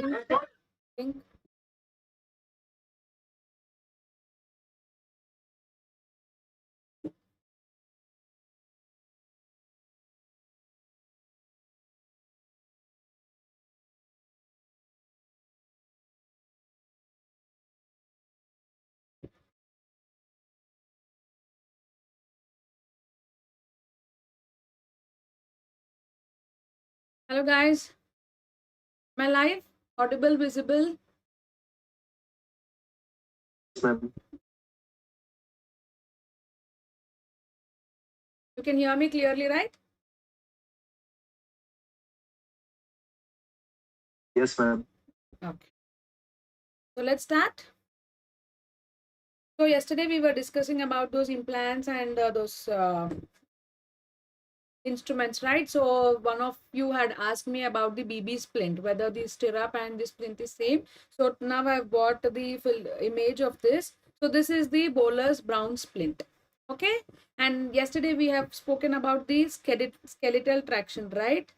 Think. Hello guys, am I live? Audible, visible? Ma'am. You can hear me clearly, right? Yes, ma'am. Okay. So let's start. So yesterday we were discussing about those implants and those instruments, right? So one of you had asked me about the BB splint, whether the stirrup and the splint is same. So now I've bought the image of this. So this is the Bowler's Brown splint. Okay. And yesterday we have spoken about the skeletal traction, right?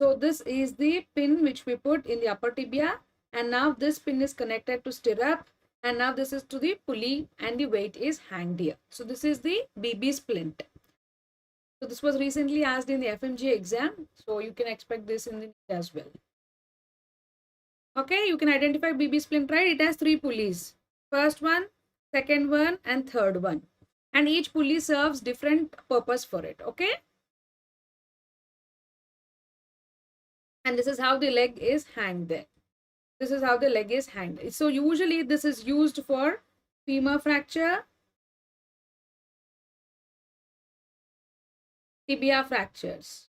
So this is the pin which we put in the upper tibia, and now this pin is connected to stirrup, and now this is to the pulley, and the weight is hanged here. So this is the BB splint. So this was recently asked in the FMGE exam, so you can expect this in the NEET as well. Okay, you can identify BB splint, right? It has 3 pulleys. First one, second one, and third one. And each pulley serves different purpose for it, okay? And this is how the leg is hanged there. This is how the leg is hanged. So usually this is used for femur fracture, tibia fractures.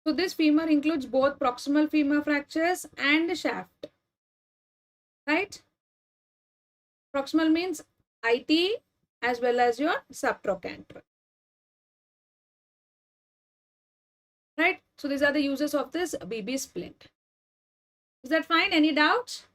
So this femur includes both proximal femur fractures and shaft, right? Proximal means IT as well as your subtrochanter, right? So these are the uses of this BB splint. Is that fine? Any doubts?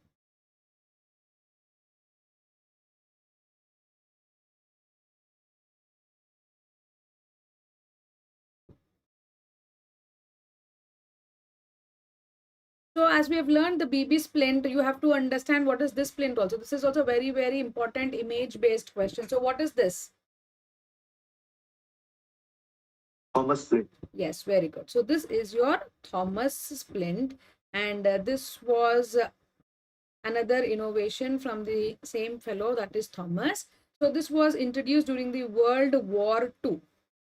So as we have learned the BB splint, you have to understand what is this splint also. This is also very, very important image-based question. So what is this? Thomas splint. Yes, very good. So this is your Thomas splint, and this was another innovation from the same fellow, that is Thomas. So this was introduced during the World War II,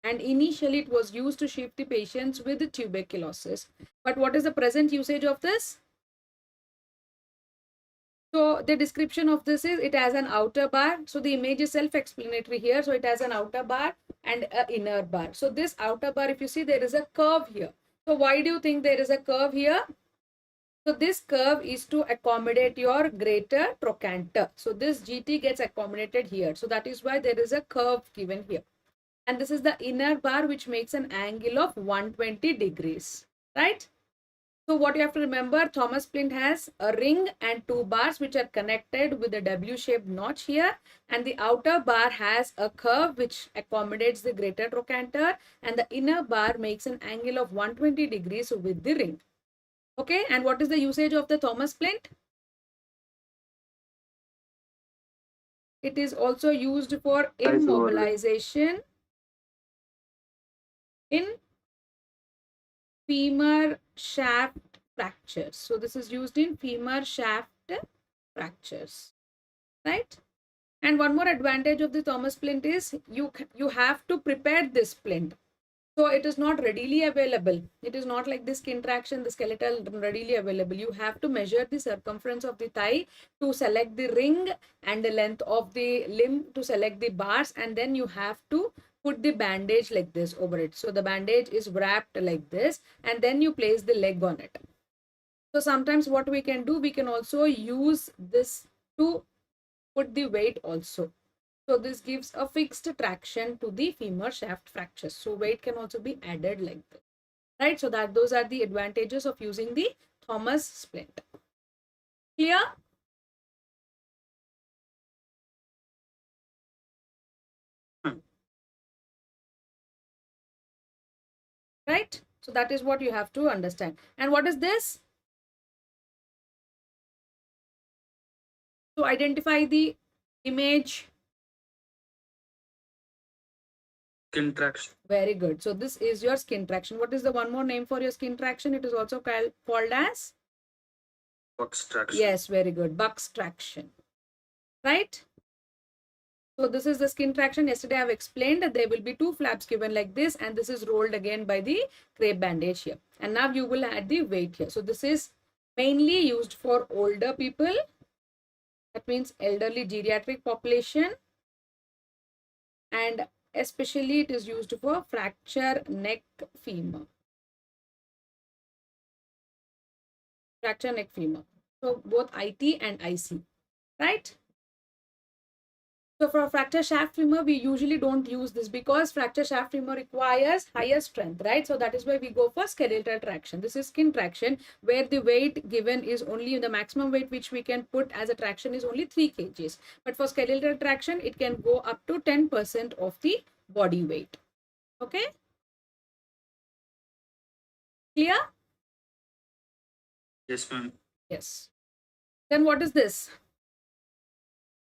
and initially it was used to shift the patients with tuberculosis. But what is the present usage of this? So the description of this is it has an outer bar. So the image is self-explanatory here. So it has an outer bar and an inner bar. So this outer bar, if you see, there is a curve here. So why do you think there is a curve here? So this curve is to accommodate your greater trochanter. So this GT gets accommodated here. So that is why there is a curve given here. And this is the inner bar which makes an angle of 120 degrees, right? So what you have to remember, Thomas splint has a ring and 2 bars which are connected with a W-shaped notch here, and the outer bar has a curve which accommodates the greater trochanter, and the inner bar makes an angle of 120 degrees with the ring. Okay, and what is the usage of the Thomas splint? It is also used for immobilization in femur shaft fractures. So this is used in femur shaft fractures, right? And one more advantage of the Thomas splint is you have to prepare this splint. So it is not readily available. It is not like the skin traction, the skeletal readily available. You have to measure the circumference of the thigh to select the ring and the length of the limb to select the bars, and then you have to put the bandage like this over it. So the bandage is wrapped like this, and then you place the leg on it. So sometimes what we can do, we can also use this to put the weight also. So this gives a fixed traction to the femur shaft fractures. So weight can also be added like this, right? So that those are the advantages of using the Thomas splint. Clear? Right? So that is what you have to understand. And what is this? To identify the image. Skin traction. Very good. So this is your skin traction. What is the one more name for your skin traction? It is also called as? Box traction. Yes, very good. Bucks traction. Right? So this is the skin traction. Yesterday I have explained that there will be two flaps given like this, and this is rolled again by the crepe bandage here. And now you will add the weight here. So this is mainly used for older people. That means elderly geriatric population. And especially it is used for fracture neck femur. Fracture neck femur. So both IT and IC, right? So for fracture shaft femur, we usually don't use this because fracture shaft femur requires higher strength, right? So that is why we go for skeletal traction. This is skin traction, where the weight given is only the maximum weight which we can put as a traction is only 3 kgs. But for skeletal traction, it can go up to 10% of the body weight. Okay? Clear? Yes, ma'am. Yes. Then what is this?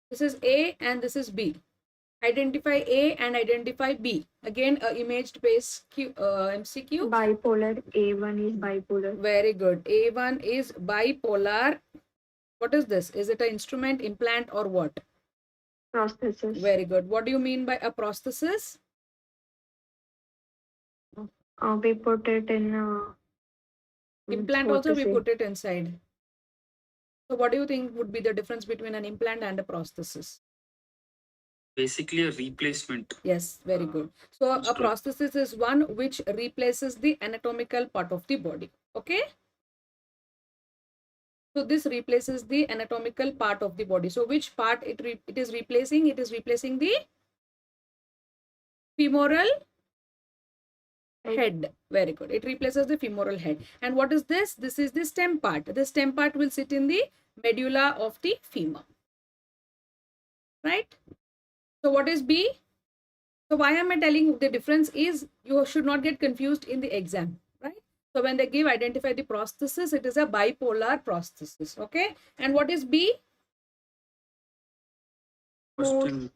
This is A and this is B. Identify A and identify B. Again, a imaged based MCQ. Bipolar. A1 is bipolar. Very good. A1 is bipolar. What is this? Is it an instrument, implant, or what? Prosthesis. Very good. What do you mean by a prosthesis? We put it in. Implant what also to we say? put it inside. So what do you think would be the difference between an implant and a prosthesis? Basically a replacement. Yes, very good. So a That's good. prosthesis is one which replaces the anatomical part of the body. Okay. So this replaces the anatomical part of the body. So which part it is replacing? It is replacing the femoral head. Very good. It replaces the femoral head. And what is this? This is the stem part. The stem part will sit in the medulla of the femur. Right? So what is B? So why am I telling the difference is you should not get confused in the exam, right? So when they give identify the prosthesis, it is a bipolar prosthesis. Okay. And what is B? Austin.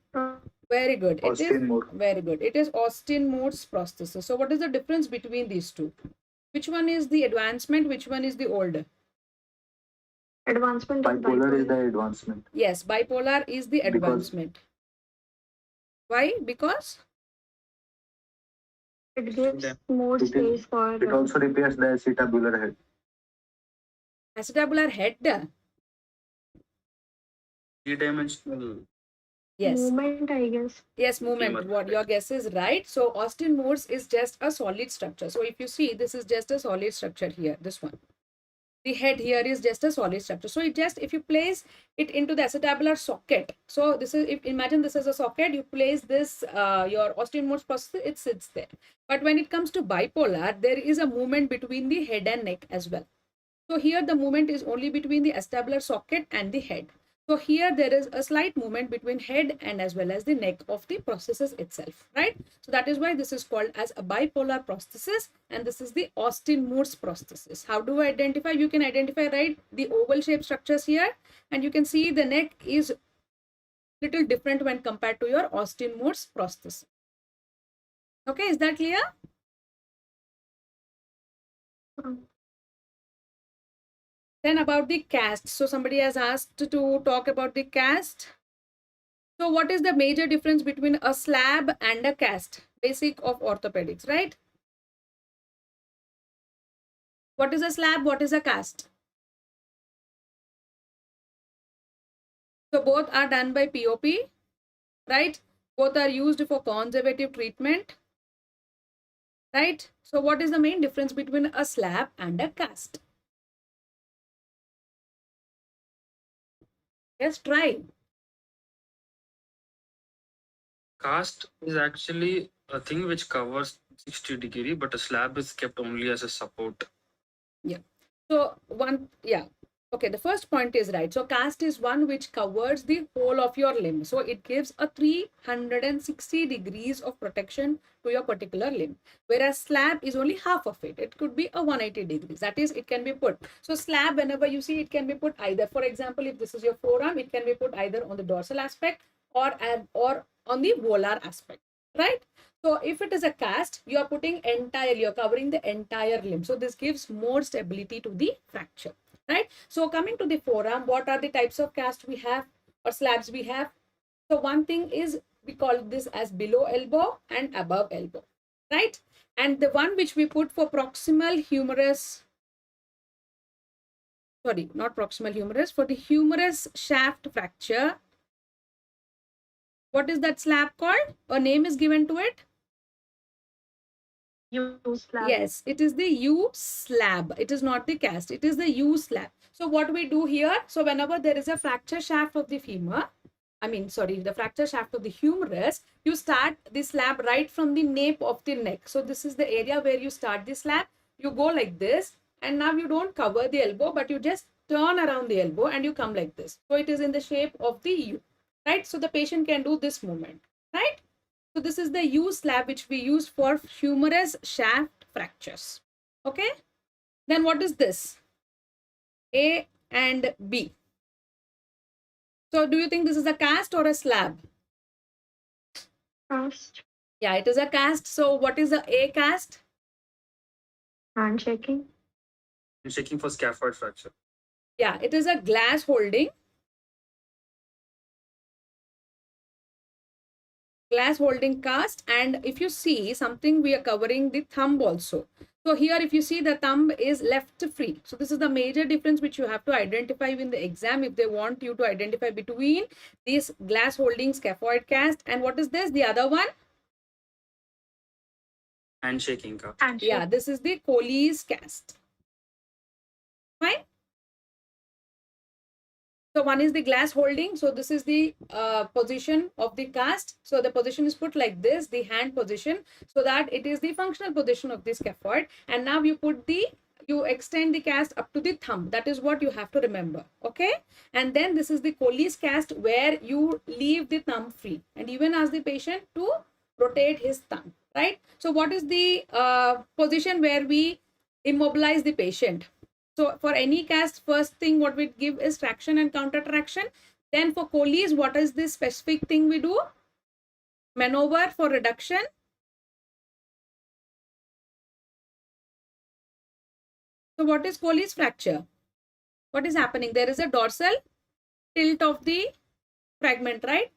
Very good. It is Austin mode. very good. It is Austin Moore's prosthesis. So what is the difference between these two? Which one is the advancement? Which one is the old? Advancement is Bipolar is bipolar. the advancement. Yes, bipolar is the Because- advancement. Why? Because It gives Yeah. more It is- space for It also repairs the acetabular head. acetabular head. Three-dimensional. Yes. movement, I guess. Yes, movement. Femur. What your guess is right. So Austin Moore's is just a solid structure. So if you see, this is just a solid structure here. This one. The head here is just a solid structure. So it just, if you place it into the acetabular socket. So this is, if imagine this is a socket, you place this, your Austin Moore's prosthesis, it sits there. But when it comes to bipolar, there is a movement between the head and neck as well. So here the movement is only between the acetabular socket and the head. So here there is a slight movement between head and as well as the neck of the prosthesis itself, right? So that is why this is called as a bipolar prosthesis, and this is the Austin Moore's prosthesis. How do I identify? You can identify, right, the oval shaped structures here, and you can see the neck is little different when compared to your Austin Moore's prosthesis. Okay, is that clear? Then about the cast. So somebody has asked to talk about the cast. So what is the major difference between a slab and a cast? Basic of orthopedics, right? What is a slab? What is a cast? So both are done by POP, right? Both are used for conservative treatment, right? So what is the main difference between a slab and a cast? Yes, try. Cast is actually a thing which covers 60 degree, but a slab is kept only as a support. So one, yeah. Okay, the first point is right. So cast is one which covers the whole of your limb. So it gives a 360 degrees of protection to your particular limb. Whereas slab is only half of it. It could be a 180 degrees. That is, it can be put. So slab, whenever you see, it can be put either. For example, if this is your forearm, it can be put either on the dorsal aspect or on the volar aspect, right? So if it is a cast, you are putting entirely, you're covering the entire limb. So this gives more stability to the fracture. Right. So coming to the forearm, what are the types of cast we have or slabs we have? So one thing is we call this as below elbow and above elbow, right? And the one which we put for proximal humerus, sorry, not proximal humerus, for the humerus shaft fracture, what is that slab called? A name is given to it. U slab. Yes, it is the U slab. It is not the cast. It is the U slab. So what we do here, so whenever there is a fracture shaft of the femur, the fracture shaft of the humerus, you start the slab right from the nape of the neck. So this is the area where you start the slab. You go like this, and now you don't cover the elbow, but you just turn around the elbow and you come like this. So it is in the shape of the U, right? So the patient can do this movement, right? So this is the U slab which we use for humerus shaft fractures. Okay. Then what is this? A and B. So do you think this is a cast or a slab? Cast. Yeah, it is a cast. So what is the A cast? Hand checking. I'm checking for scaphoid fracture. Yeah, it is a glass holding. Glass holding cast. And if you see something, we are covering the thumb also. So here, if you see, the thumb is left free. So this is the major difference which you have to identify in the exam if they want you to identify between this glass holding scaphoid cast and what is this? The other one? Handshaking ka. Handshake. Yeah, this is the Colles cast. Fine. So one is the glass holding. So this is the position of the cast. So the position is put like this, the hand position, so that it is the functional position of the scaphoid. And now you extend the cast up to the thumb. That is what you have to remember. Okay. And then this is the Colles cast where you leave the thumb free and even ask the patient to rotate his thumb. Right. So what is the position where we immobilize the patient? So for any cast, first thing what we give is traction and counter traction. Then for Colles, what is this specific thing we do? Maneuver for reduction. So what is Colles fracture? What is happening? There is a dorsal tilt of the fragment, right?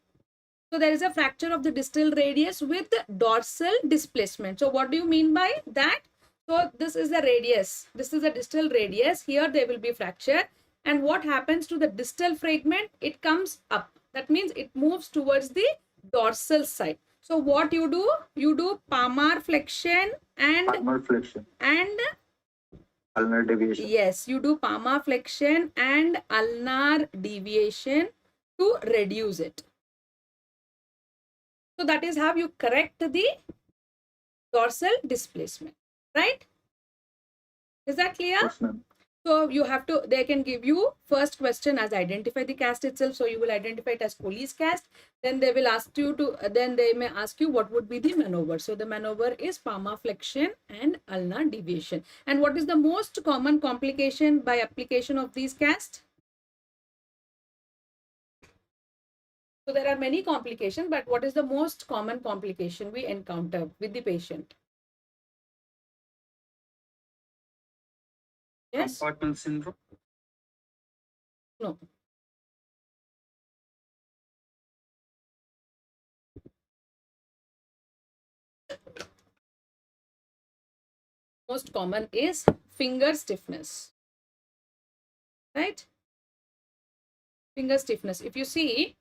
So there is a fracture of the distal radius with dorsal displacement. So what do you mean by that? So this is the radius. This is the distal radius. Here there will be fracture. And what happens to the distal fragment? It comes up. That means it moves towards the dorsal side. So what you do? You do palmar flexion and Palmar flexion, ulnar deviation. yes, you do palmar flexion and ulnar deviation to reduce it. So that is how you correct the dorsal displacement, right? Is that clear? Yes, ma'am. So you have to, they can give you first question as identify the cast itself. So you will identify it as Colles cast. Then they will ask you to, then they may ask you what would be the maneuver. So the maneuver is palmar flexion and ulnar deviation. And what is the most common complication by application of these casts? So there are many complications, but what is the most common complication we encounter with the patient? Yes? Compartment syndrome. No. Most common is finger stiffness, right? Finger stiffness. If you see,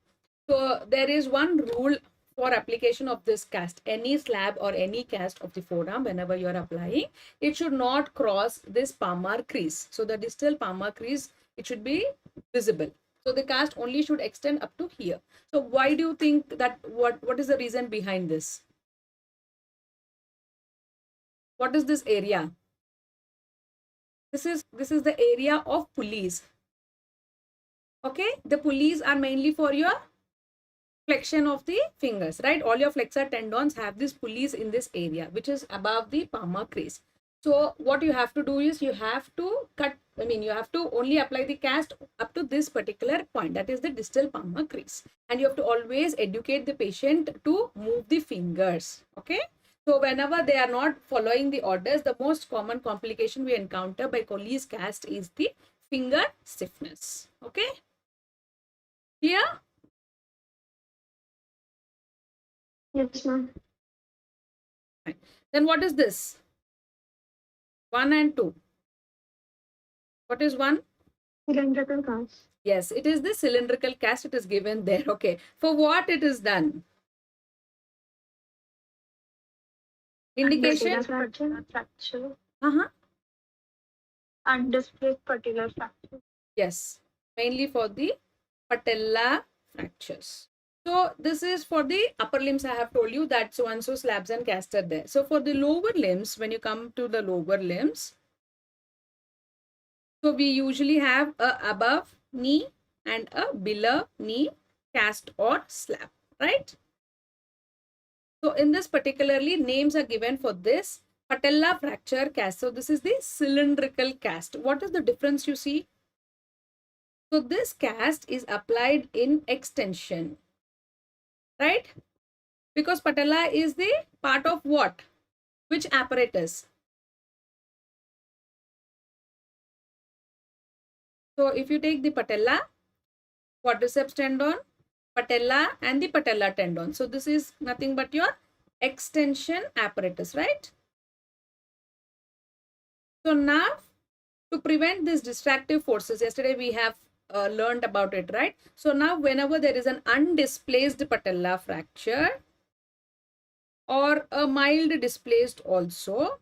so there is one rule for application of this cast. Any slab or any cast of the forearm, whenever you are applying, it should not cross this palmar crease. So the distal palmar crease, it should be visible. So the cast only should extend up to here. So why do you think that, what is the reason behind this? What is this area? This is the area of pulleys. Okay, the pulleys are mainly for your flexion of the fingers, right? All your flexor tendons have these pulleys in this area, which is above the palmar crease. So what you have to do is you have to you have to only apply the cast up to this particular point, that is the distal palmar crease. And you have to always educate the patient to move the fingers, okay? So whenever they are not following the orders, the most common complication we encounter by Colles cast is the finger stiffness, okay? Clear? Yes, ma'am. Then what is this? 1 and 2. What is 1? Cylindrical cast. Yes, it is the cylindrical cast. It is given there. Okay. For what it is done? Indication? Fracture. Uh-huh. Undisplaced patellar fracture. Yes. Mainly for the patella fractures. So this is for the upper limbs. I have told you that so and so slabs and casts are there. So for the lower limbs, when you come to the lower limbs, so we usually have a above knee and a below knee cast or slab, right? So in this particularly, names are given for this patella fracture cast. So this is the cylindrical cast. What is the difference you see? So this cast is applied in extension, right? Because patella is the part of what? Which apparatus? So if you take the patella, quadriceps tendon, patella and the patella tendon. So this is nothing but your extension apparatus, right? So now to prevent these distractive forces, yesterday we have learned about it, right? So now whenever there is an undisplaced patella fracture or a mild displaced also,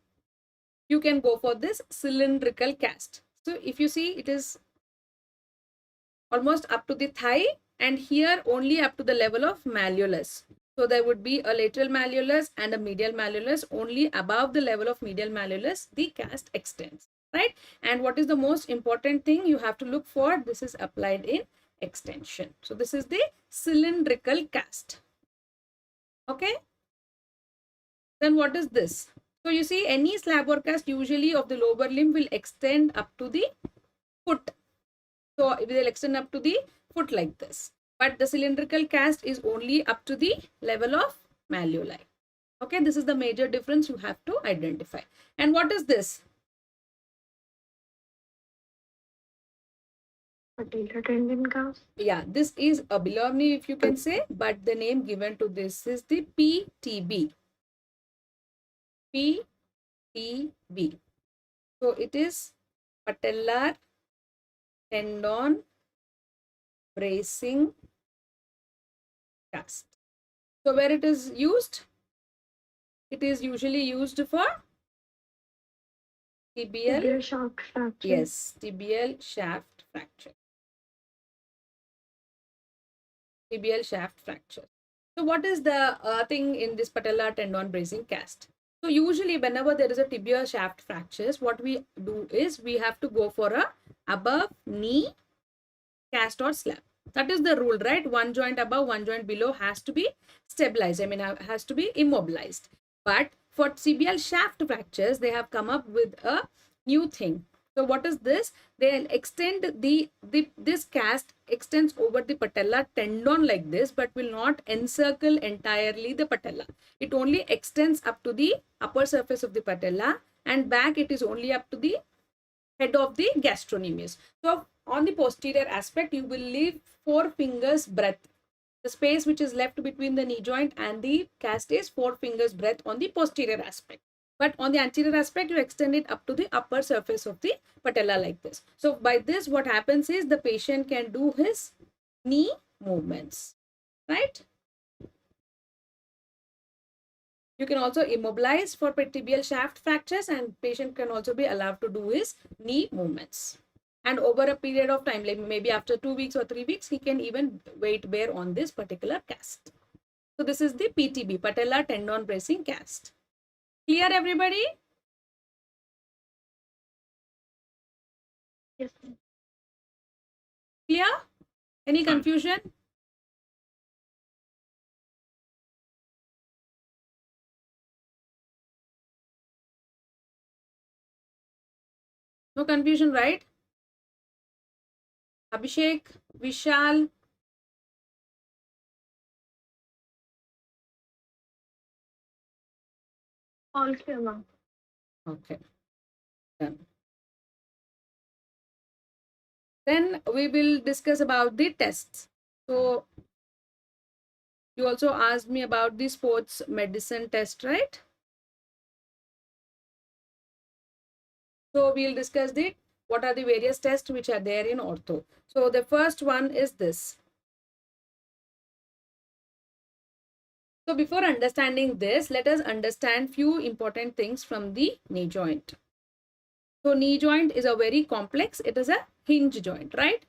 you can go for this cylindrical cast. So if you see, it is almost up to the thigh and here only up to the level of malleolus. So there would be a lateral malleolus and a medial malleolus. Only above the level of medial malleolus, the cast extends, right? And what is the most important thing you have to look for? This is applied in extension. So this is the cylindrical cast. Okay. Then what is this? So you see any slab or cast usually of the lower limb will extend up to the foot. So it will extend up to the foot like this. But the cylindrical cast is only up to the level of malleoli. Okay, this is the major difference you have to identify. And what is this? Patellar tendon cast. Yeah, this is a below knee if you can say, but the name given to this is the PTB. PTB. So it is patellar tendon bracing cast. So where it is used? It is usually used for Tibial shaft fracture. Yes, tibial shaft fracture. Tibial shaft fracture. So what is the thing in this patellar tendon bracing cast? So usually whenever there is a tibial shaft fractures, what we do is we have to go for a above knee cast or slab. That is the rule, right? One joint above, one joint below has to be stabilized. I mean, has to be immobilized. But for tibial shaft fractures, they have come up with a new thing. So what is this? They'll extend this cast extends over the patella tendon like this, but will not encircle entirely the patella. It only extends up to the upper surface of the patella and back it is only up to the head of the gastrocnemius. So on the posterior aspect, you will leave 4 fingers breadth. The space which is left between the knee joint and the cast is 4 fingers breadth on the posterior aspect. But on the anterior aspect, you extend it up to the upper surface of the patella like this. So by this, what happens is the patient can do his knee movements, right? You can also immobilize for tibial shaft fractures and patient can also be allowed to do his knee movements. And over a period of time, like maybe after 2 weeks or 3 weeks, he can even weight bear on this particular cast. So this is the PTB, patellar tendon bracing cast. Clear everybody? Yes. Clear? Any Fine. confusion? No confusion, right? Abhishek, Vishal. All clear, ma'am. Okay, done. Then we will discuss about the tests. So you also asked me about the sports medicine test, right? So we'll discuss the what are the various tests which are there in ortho. So the first one is this. So before understanding this, let us understand few important things from the knee joint. So knee joint is a very complex, it is a hinge joint, right?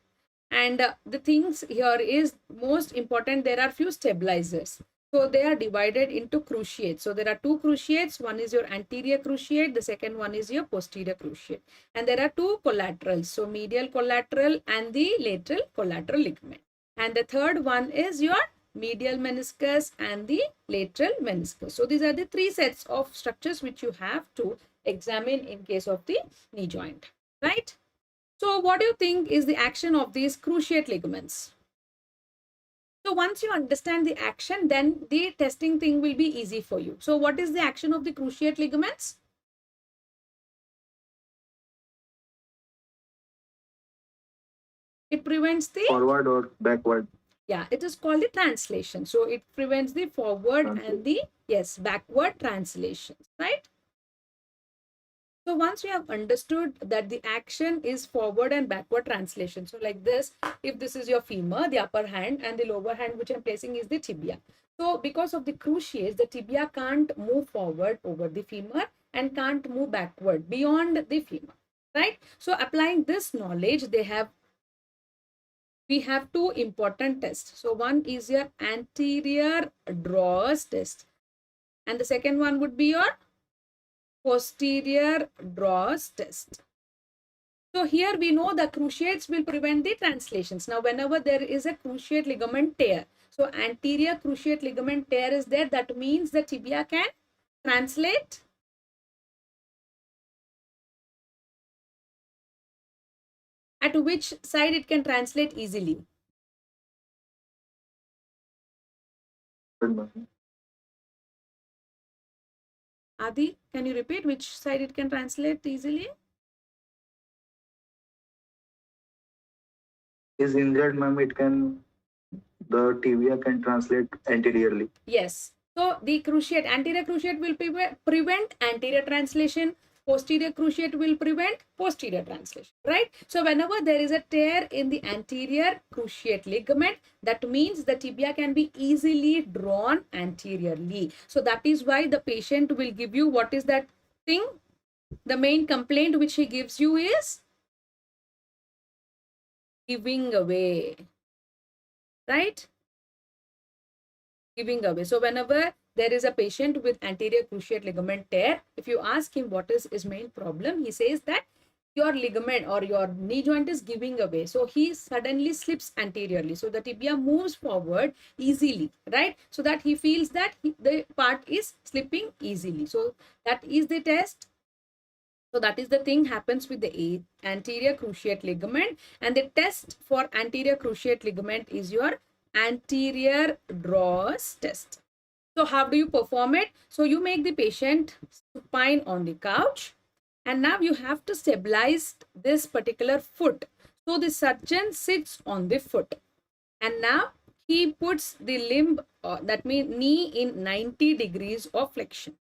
And the things here is most important, there are few stabilizers. So they are divided into cruciates. So there are two cruciates, one is your anterior cruciate, the second one is your posterior cruciate. And there are two collaterals, so medial collateral and the lateral collateral ligament. And the third one is your medial meniscus and the lateral meniscus. So these are the three sets of structures which you have to examine in case of the knee joint, right? So what do you think is the action of these cruciate ligaments? So once you understand the action, then the testing thing will be easy for you. So what is the action of the cruciate ligaments? It prevents the Forward or backward? Yeah, it is called the translation. So it prevents the forward and the backward translations, right? So once you have understood that the action is forward and backward translation. So like this, if this is your femur, the upper hand, and the lower hand which I'm placing is the tibia. So because of the cruciates, the tibia can't move forward over the femur and can't move backward beyond the femur, right? So applying this knowledge, we have two important tests. So one is your anterior draws test, and the second one would be your posterior draws test. So here we know the cruciates will prevent the translations. Now, whenever there is a cruciate ligament tear, so anterior cruciate ligament tear is there, that means the tibia can translate. At which side it can translate easily? Adi, can you repeat which side it can translate easily? Is injured, ma'am, the tibia can translate anteriorly. Yes. So the cruciate, anterior cruciate will prevent anterior translation. Posterior cruciate will prevent posterior translation, right? So whenever there is a tear in the anterior cruciate ligament, that means the tibia can be easily drawn anteriorly. So that is why the patient will give you, what is that thing? The main complaint which he gives you is giving away, right? Giving away. So whenever there is a patient with anterior cruciate ligament tear, if you ask him what is his main problem, he says that your ligament or your knee joint is giving away. So he suddenly slips anteriorly. So the tibia moves forward easily, right? So that he feels that the part is slipping easily. So that is the test. So that is the thing happens with the anterior cruciate ligament. And the test for anterior cruciate ligament is your anterior draws test. So how do you perform it? So you make the patient supine on the couch, and now you have to stabilize this particular foot. So the surgeon sits on the foot, and now he puts the limb, that means knee, in 90 degrees of flexion,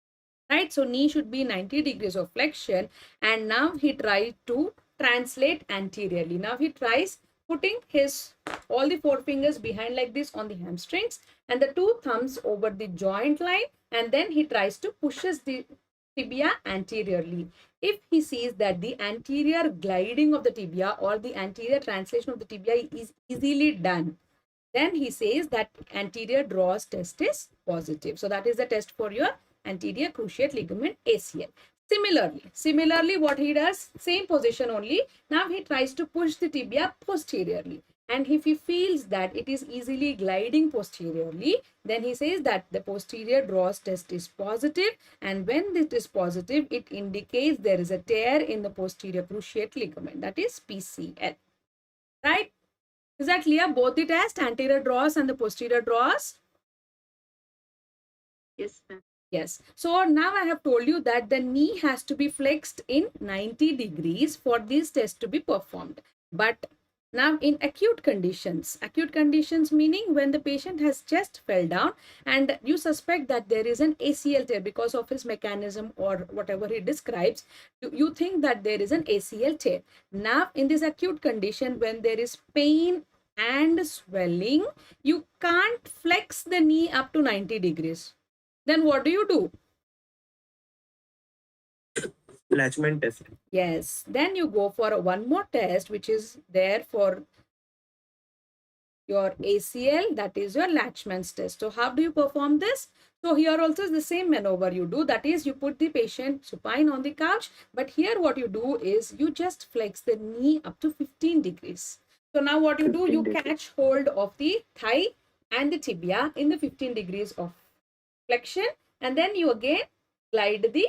right? So knee should be 90 degrees of flexion, and now he tries to translate anteriorly. Now he tries putting his all the four fingers behind like this on the hamstrings and the two thumbs over the joint line, and then he tries to pushes the tibia anteriorly. If he sees that the anterior gliding of the tibia or the anterior translation of the tibia is easily done, then he says that anterior draws test is positive. So that is the test for your anterior cruciate ligament ACL. Similarly, what he does, same position only. Now he tries to push the tibia posteriorly. And if he feels that it is easily gliding posteriorly, then he says that the posterior draws test is positive. And when it is positive, it indicates there is a tear in the posterior cruciate ligament, that is PCL. Right? Is that clear? Both the test, anterior draws and the posterior draws? Yes, ma'am. Yes. So now I have told you that the knee has to be flexed in 90 degrees for this test to be performed. But now in acute conditions meaning when the patient has just fell down and you suspect that there is an ACL tear because of his mechanism or whatever he describes, you think that there is an ACL tear. Now in this acute condition, when there is pain and swelling, you can't flex the knee up to 90 degrees. Then what do? Latchman test. Yes. Then you go for one more test, which is there for your ACL, that is your Latchman's test. So how do you perform this? So here also is the same maneuver you do. That is, you put the patient supine on the couch. But here what you do is you just flex the knee up to 15 degrees. So now what you do, 15 you degrees. catch hold of the thigh and the tibia in the 15 degrees of flexion, and then you again glide the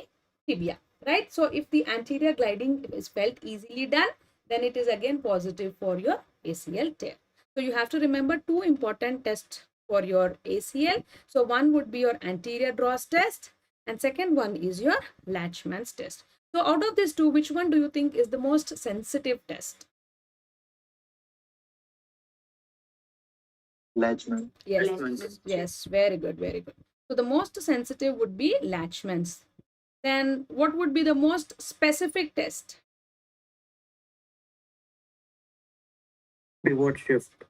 tibia, right? So if the anterior gliding is felt easily done, then it is again positive for your ACL tear. So you have to remember two important tests for your ACL. So one would be your anterior draws test and second one is your Latchman's test. So out of these two, which one do you think is the most sensitive test? Latchman. Yes, Latchman's. yes, very good, very good. So the most sensitive would be Latchman's. Then what would be the most specific test? Pivot shift.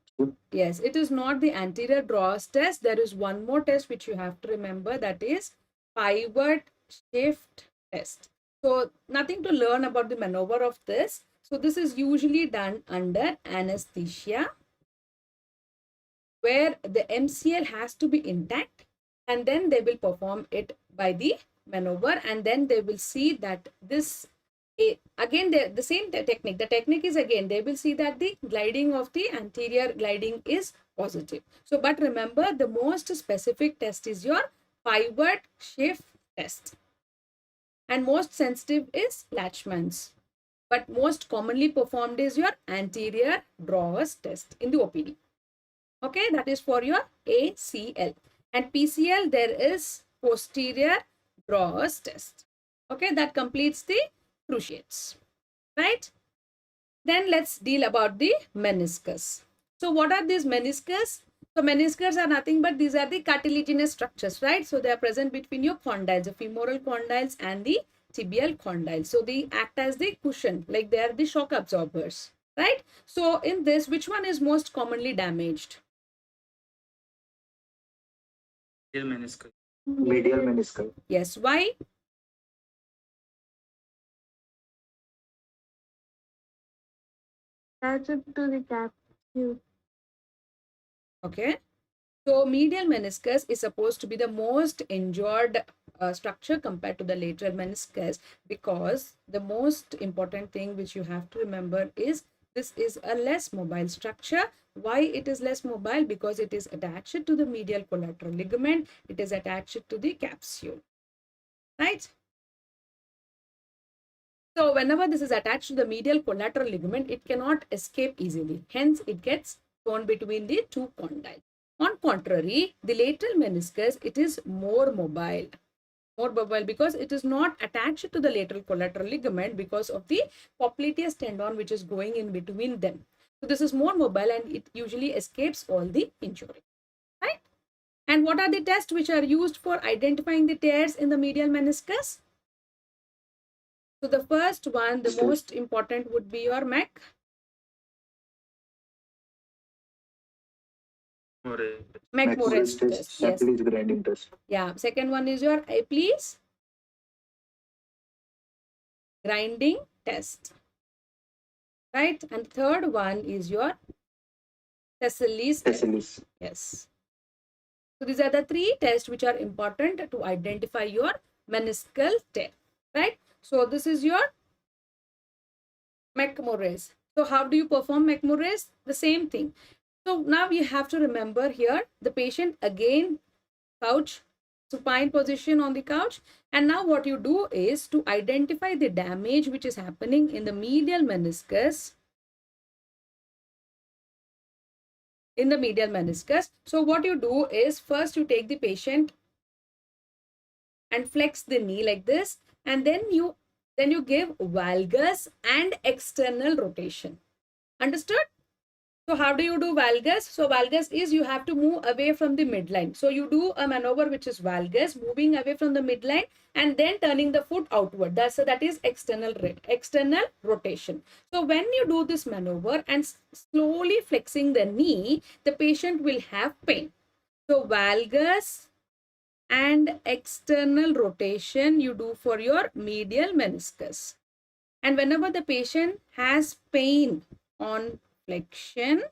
Yes, it is not the anterior draws test. There is one more test which you have to remember, that is pivot shift test. So nothing to learn about the maneuver of this. So this is usually done under anesthesia where the MCL has to be intact, and then they will perform it by the maneuver, and then they will see that this again the same technique. The technique is again they will see that the gliding of the anterior gliding is positive. So but remember, the most specific test is your pivot shift test, and most sensitive is Latchman's, but most commonly performed is your anterior draws test in the OPD. Okay, that is for your ACL. And PCL, there is posterior draws test. Okay, that completes the cruciates, right? Then let's deal about the meniscus. So what are these meniscus? So meniscus are nothing but these are the cartilaginous structures, right? So they are present between your condyles, the femoral condyles and the tibial condyles. So they act as the cushion, like they are the shock absorbers, right? So in this, which one is most commonly damaged? Medial meniscus. Medial meniscal. Yes, why? Attached to the capsule. Okay. So medial meniscus is supposed to be the most injured structure compared to the lateral meniscus, because the most important thing which you have to remember is this is a less mobile structure. Why it is less mobile? Because it is attached to the medial collateral ligament. It is attached to the capsule, right? So whenever this is attached to the medial collateral ligament, it cannot escape easily. Hence, it gets thrown between the two condyles. On contrary, the lateral meniscus, it is more mobile because it is not attached to the lateral collateral ligament because of the popliteus tendon which is going in between them. So this is more mobile and it usually escapes all the injury, right? And what are the tests which are used for identifying the tears in the medial meniscus? So the first one, the most important would be your MEC. McMorris test. test. Yes. Apple's grinding test. Yeah. Second one is your Apley's grinding test. Right. And third one is your Thessaly's test. Thessaly's. Yes. So these are the three tests which are important to identify your meniscal tear. Right. So this is your McMorris. So how do you perform McMurray's? The same thing. So now you have to remember here, the patient again couch, supine position on the couch. And now what you do is to identify the damage which is happening in the medial meniscus. So what you do is first you take the patient and flex the knee like this, and then you give valgus and external rotation. Understood? So how do you do valgus? So valgus is you have to move away from the midline. So you do a maneuver which is valgus, moving away from the midline and then turning the foot outward. That is external rotation. So when you do this maneuver and slowly flexing the knee, the patient will have pain. So valgus and external rotation you do for your medial meniscus. And whenever the patient has pain on flexion,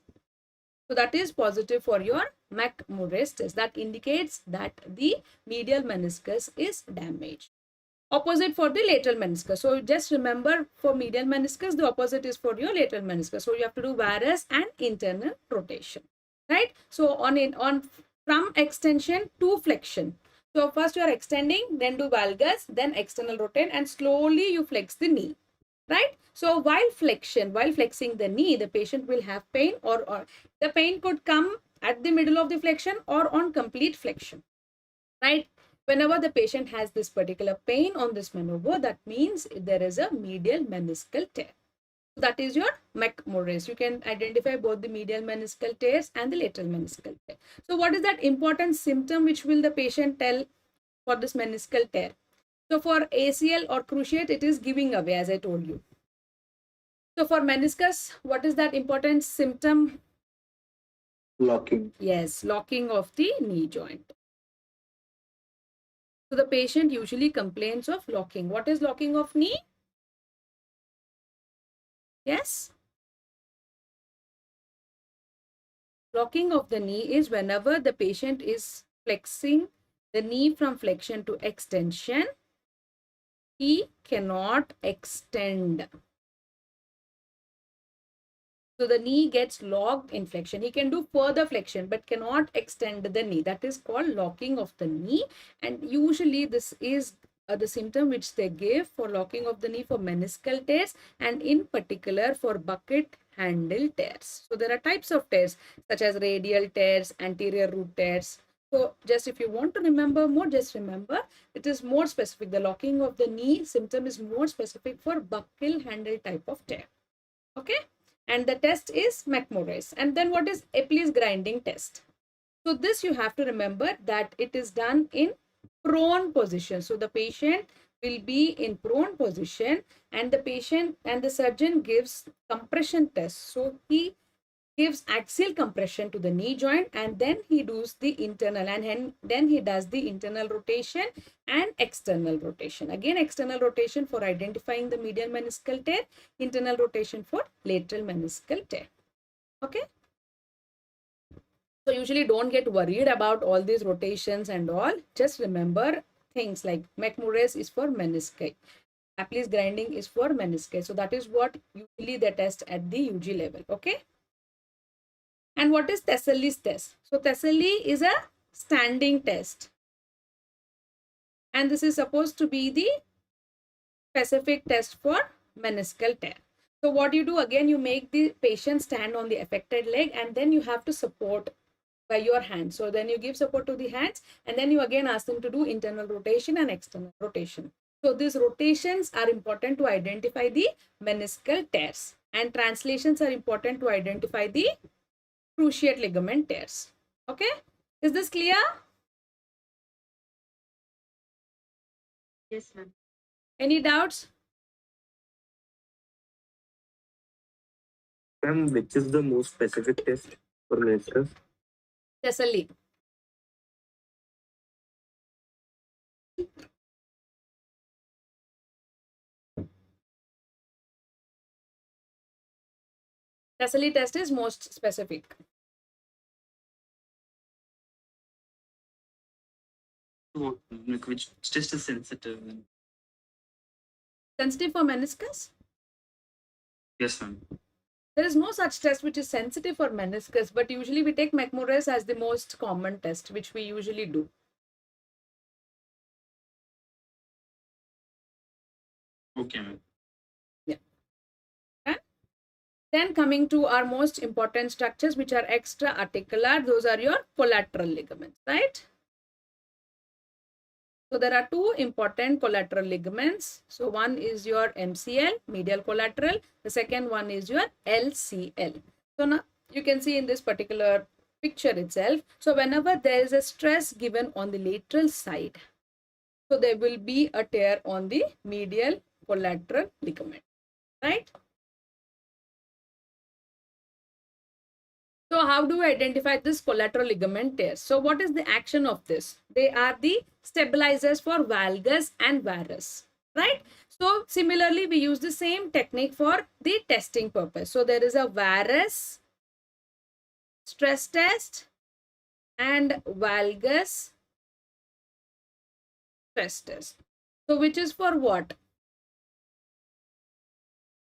so that is positive for your McMurray's test. That indicates that the medial meniscus is damaged. Opposite for the lateral meniscus. So just remember, for medial meniscus, the opposite is for your lateral meniscus. So you have to do varus and internal rotation, right? So from extension to flexion. So first you are extending, then do valgus, then external rotate, and slowly you flex the knee, right? So while flexing the knee, the patient will have pain, or the pain could come at the middle of the flexion or on complete flexion, right? Whenever the patient has this particular pain on this maneuver, that means there is a medial meniscal tear. So that is your McMurray's. You can identify both the medial meniscal tears and the lateral meniscal tear. So what is that important symptom which will the patient tell for this meniscal tear? So for ACL or cruciate, it is giving away, as I told you. So for meniscus, what is that important symptom? Locking. Yes, locking of the knee joint. So the patient usually complains of locking. What is locking of knee? Yes. Locking of the knee is whenever the patient is flexing the knee from flexion to extension, he cannot extend. So the knee gets locked in flexion. He can do further flexion but cannot extend the knee. That is called locking of the knee. And usually this is the symptom which they give for locking of the knee for meniscal tears, and in particular for bucket handle tears. So there are types of tears such as radial tears, anterior root tears. So just if you want to remember more, just remember it is more specific. The locking of the knee symptom is more specific for buckle handle type of tear. Okay. And the test is McMurray's. And then what is Epley's grinding test? So this you have to remember that it is done in prone position. So the patient will be in prone position, and the surgeon gives compression test. So he gives axial compression to the knee joint, and then he does the internal, and then he does the internal rotation and external rotation. Again, external rotation for identifying the medial meniscal tear, internal rotation for lateral meniscal tear. Okay. So usually don't get worried about all these rotations and all. Just remember things like McMurray's is for menisci. Epley's grinding is for menisci. So that is what usually they test at the UG level. Okay. And what is Thessaly's test? So Thessaly is a standing test. And this is supposed to be the specific test for meniscal tear. So what you do, again, you make the patient stand on the affected leg, and then you have to support by your hands. So then you give support to the hands, and then you again ask them to do internal rotation and external rotation. So these rotations are important to identify the meniscal tears, and translations are important to identify the cruciate ligament tears. Okay, is this clear? Yes, ma'am. Any doubts? Ma'am, which is the most specific test for meniscus? Thessaly. Thessaly test is most specific. Like which test is sensitive? Sensitive for meniscus? Yes, ma'am. There is no such test which is sensitive for meniscus, but usually we take McMurray's as the most common test, which we usually do. Okay, ma'am. Then coming to our most important structures, which are extra articular, those are your collateral ligaments, right? So there are two important collateral ligaments. So one is your MCL, medial collateral. The second one is your LCL. So now you can see in this particular picture itself. So whenever there is a stress given on the lateral side, so there will be a tear on the medial collateral ligament, right? So how do we identify this collateral ligament tears? So what is the action of this? They are the stabilizers for valgus and varus, right? So similarly, we use the same technique for the testing purpose. So there is a varus stress test and valgus stress test. So which is for what?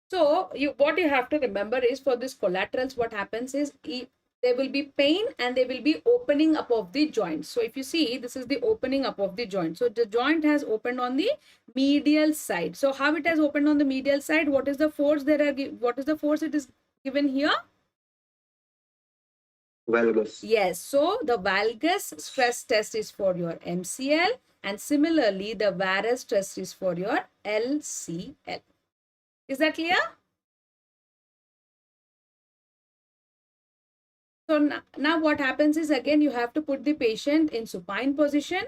So what you have to remember is for this collaterals, what happens is there will be pain and they will be opening up of the joint. So if you see, this is the opening up of the joint. So the joint has opened on the medial side. So how it has opened on the medial side? What is the force what is the force it is given here? Valgus. Yes. So the valgus stress test is for your MCL, and similarly the varus stress is for your LCL. Is that clear? So now what happens is, again, you have to put the patient in supine position,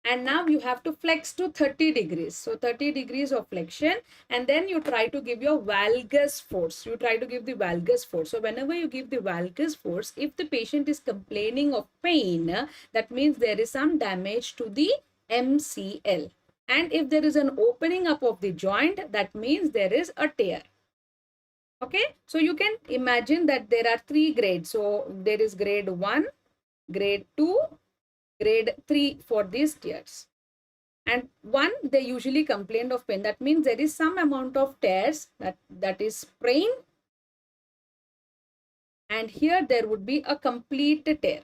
and now you have to flex to 30 degrees. So 30 degrees of flexion, and then you try to give your valgus force. You try to give the valgus force. So whenever you give the valgus force, if the patient is complaining of pain, that means there is some damage to the MCL. And if there is an opening up of the joint, that means there is a tear. Okay, so you can imagine that there are three grades. So there is grade 1, grade 2, grade 3 for these tears. And 1, they usually complain of pain. That means there is some amount of tears, that is sprain. And here there would be a complete tear.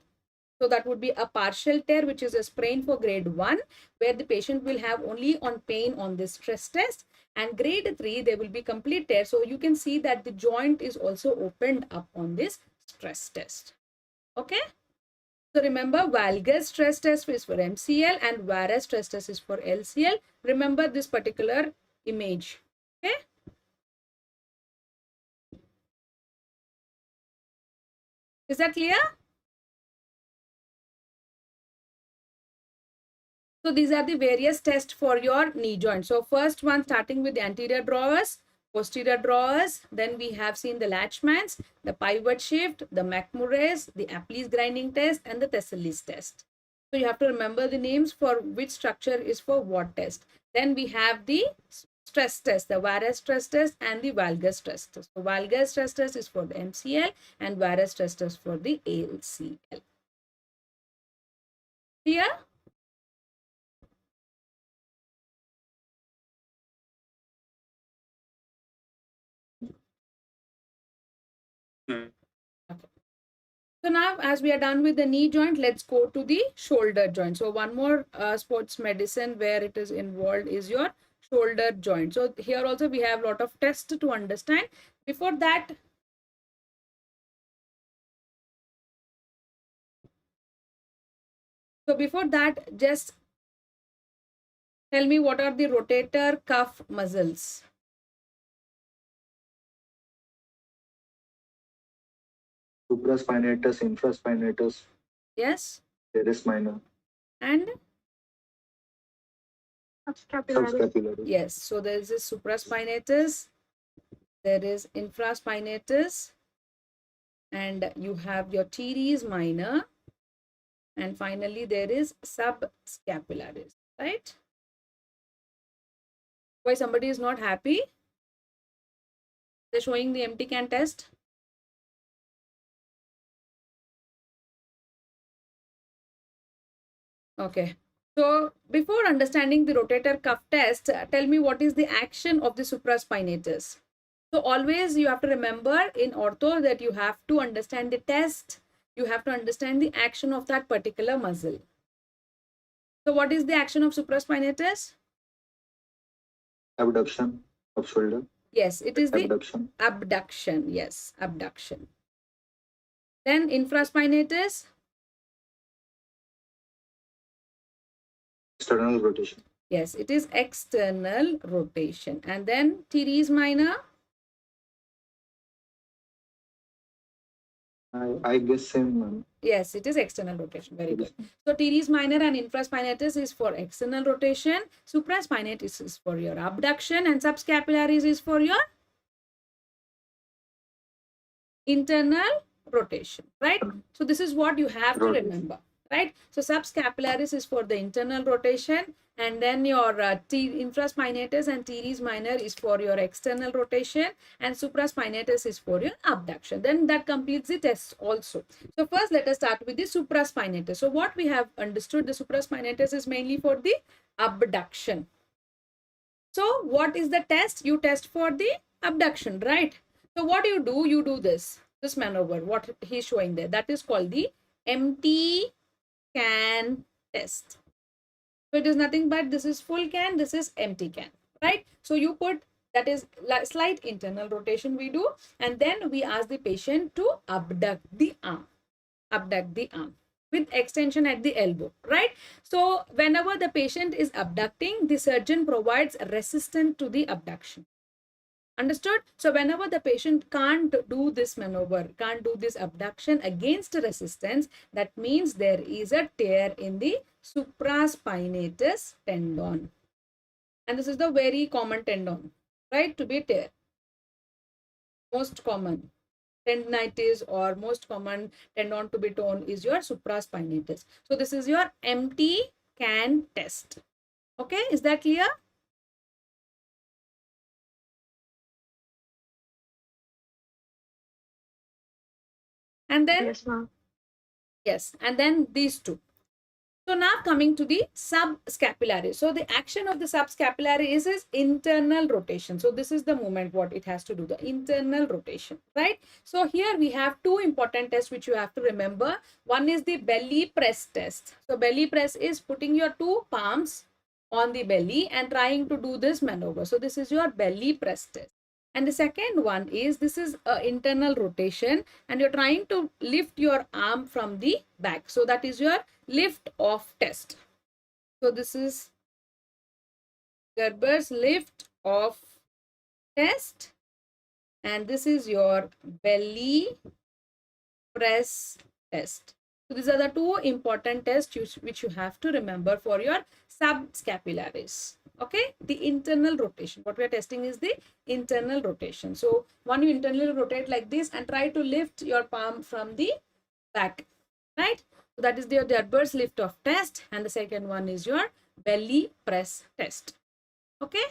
So that would be a partial tear, which is a sprain for grade 1, where the patient will have only on pain on this stress test. And grade 3, there will be complete tear. So you can see that the joint is also opened up on this stress test. Okay. So remember, valgus stress test is for MCL and varus stress test is for LCL. Remember this particular image. Okay. Is that clear? So these are the various tests for your knee joint. So first one, starting with the anterior drawers, posterior drawers, then we have seen the Latchman's, the pivot shift, the McMurray's, the Apley's grinding test, and the Thessaly's test. So you have to remember the names for which structure is for what test. Then we have the stress test, the varus stress test and the valgus stress test. So valgus stress test is for the MCL and varus stress test for the ALCL. Clear? Hmm. Okay. So now, as we are done with the knee joint, let's go to the shoulder joint. So one more sports medicine where it is involved is your shoulder joint. So here also we have a lot of tests to understand. Before that, just tell me what are the rotator cuff muscles? Supraspinatus, infraspinatus, Yes. teres minor, And Subscapularis. subscapularis. yes. So there is a supraspinatus, there is infraspinatus, and you have your teres minor, and finally there is subscapularis, right? Why somebody is not happy? They're showing the empty can test. Okay. So before understanding the rotator cuff test, tell me what is the action of the supraspinatus. So always you have to remember in ortho that you have to understand the test. You have to understand the action of that particular muscle. So what is the action of supraspinatus? Abduction of shoulder. Yes, it is the Abduction. abduction. Yes, abduction. Then infraspinatus. External rotation. Yes, it is external rotation. And then teres minor. I guess same. Yes, it is external rotation. Very good. So teres minor and infraspinatus is for external rotation. Supraspinatus is for your abduction, and subscapularis is for your internal rotation, right? So this is what you have to remember, right? So subscapularis is for the internal rotation, and then your infraspinatus and teres minor is for your external rotation, and supraspinatus is for your abduction. Then that completes the test also. So first let us start with the supraspinatus. So what we have understood, the supraspinatus is mainly for the abduction. So what is the test? You test for the abduction, right? So what you do this maneuver, what he's showing there, that is called the empty can test. So it is nothing but this is full can, this is empty can, right? So you put, that is slight internal rotation we do, and then we ask the patient to abduct the arm with extension at the elbow, right? So whenever the patient is abducting, the surgeon provides resistance to the abduction. Understood? So whenever the patient can't do this maneuver, can't do this abduction against resistance, that means there is a tear in the supraspinatus tendon. And this is the very common tendon, right? To be tear. Most common tendinitis or most common tendon to be torn is your supraspinatus. So this is your empty can test. Okay, is that clear? And then Yes, ma'am. yes, and then these two. So now coming to the subscapulary. So the action of the subscapulary is internal rotation. So this is the movement what it has to do, the internal rotation, right? So here we have two important tests which you have to remember. One is the belly press test. So belly press is putting your two palms on the belly and trying to do this maneuver. So this is your belly press test. And the second one is, this is internal rotation and you're trying to lift your arm from the back. So that is your lift off test. So this is Gerber's lift off test, and this is your belly press test. So these are the two important tests which you have to remember for your subscapularis. Okay, the internal rotation. What we are testing is the internal rotation. So one, you internally rotate like this and try to lift your palm from the back, right? So that is the Gerber's lift off test, and the second one is your belly press test. Okay,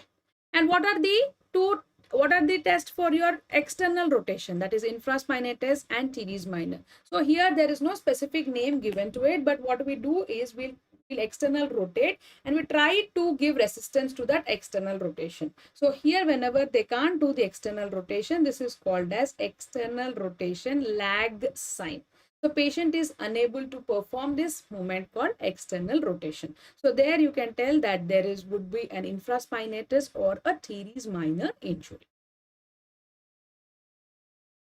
and what are the tests for your external rotation, that is infraspinatus and teres minor? So here there is no specific name given to it, but what we do is we'll external rotate and we try to give resistance to that external rotation. So here whenever they can't do the external rotation, this is called as external rotation lag sign. So patient is unable to perform this movement called external rotation. So there you can tell that there would be an infraspinatus or a teres minor injury.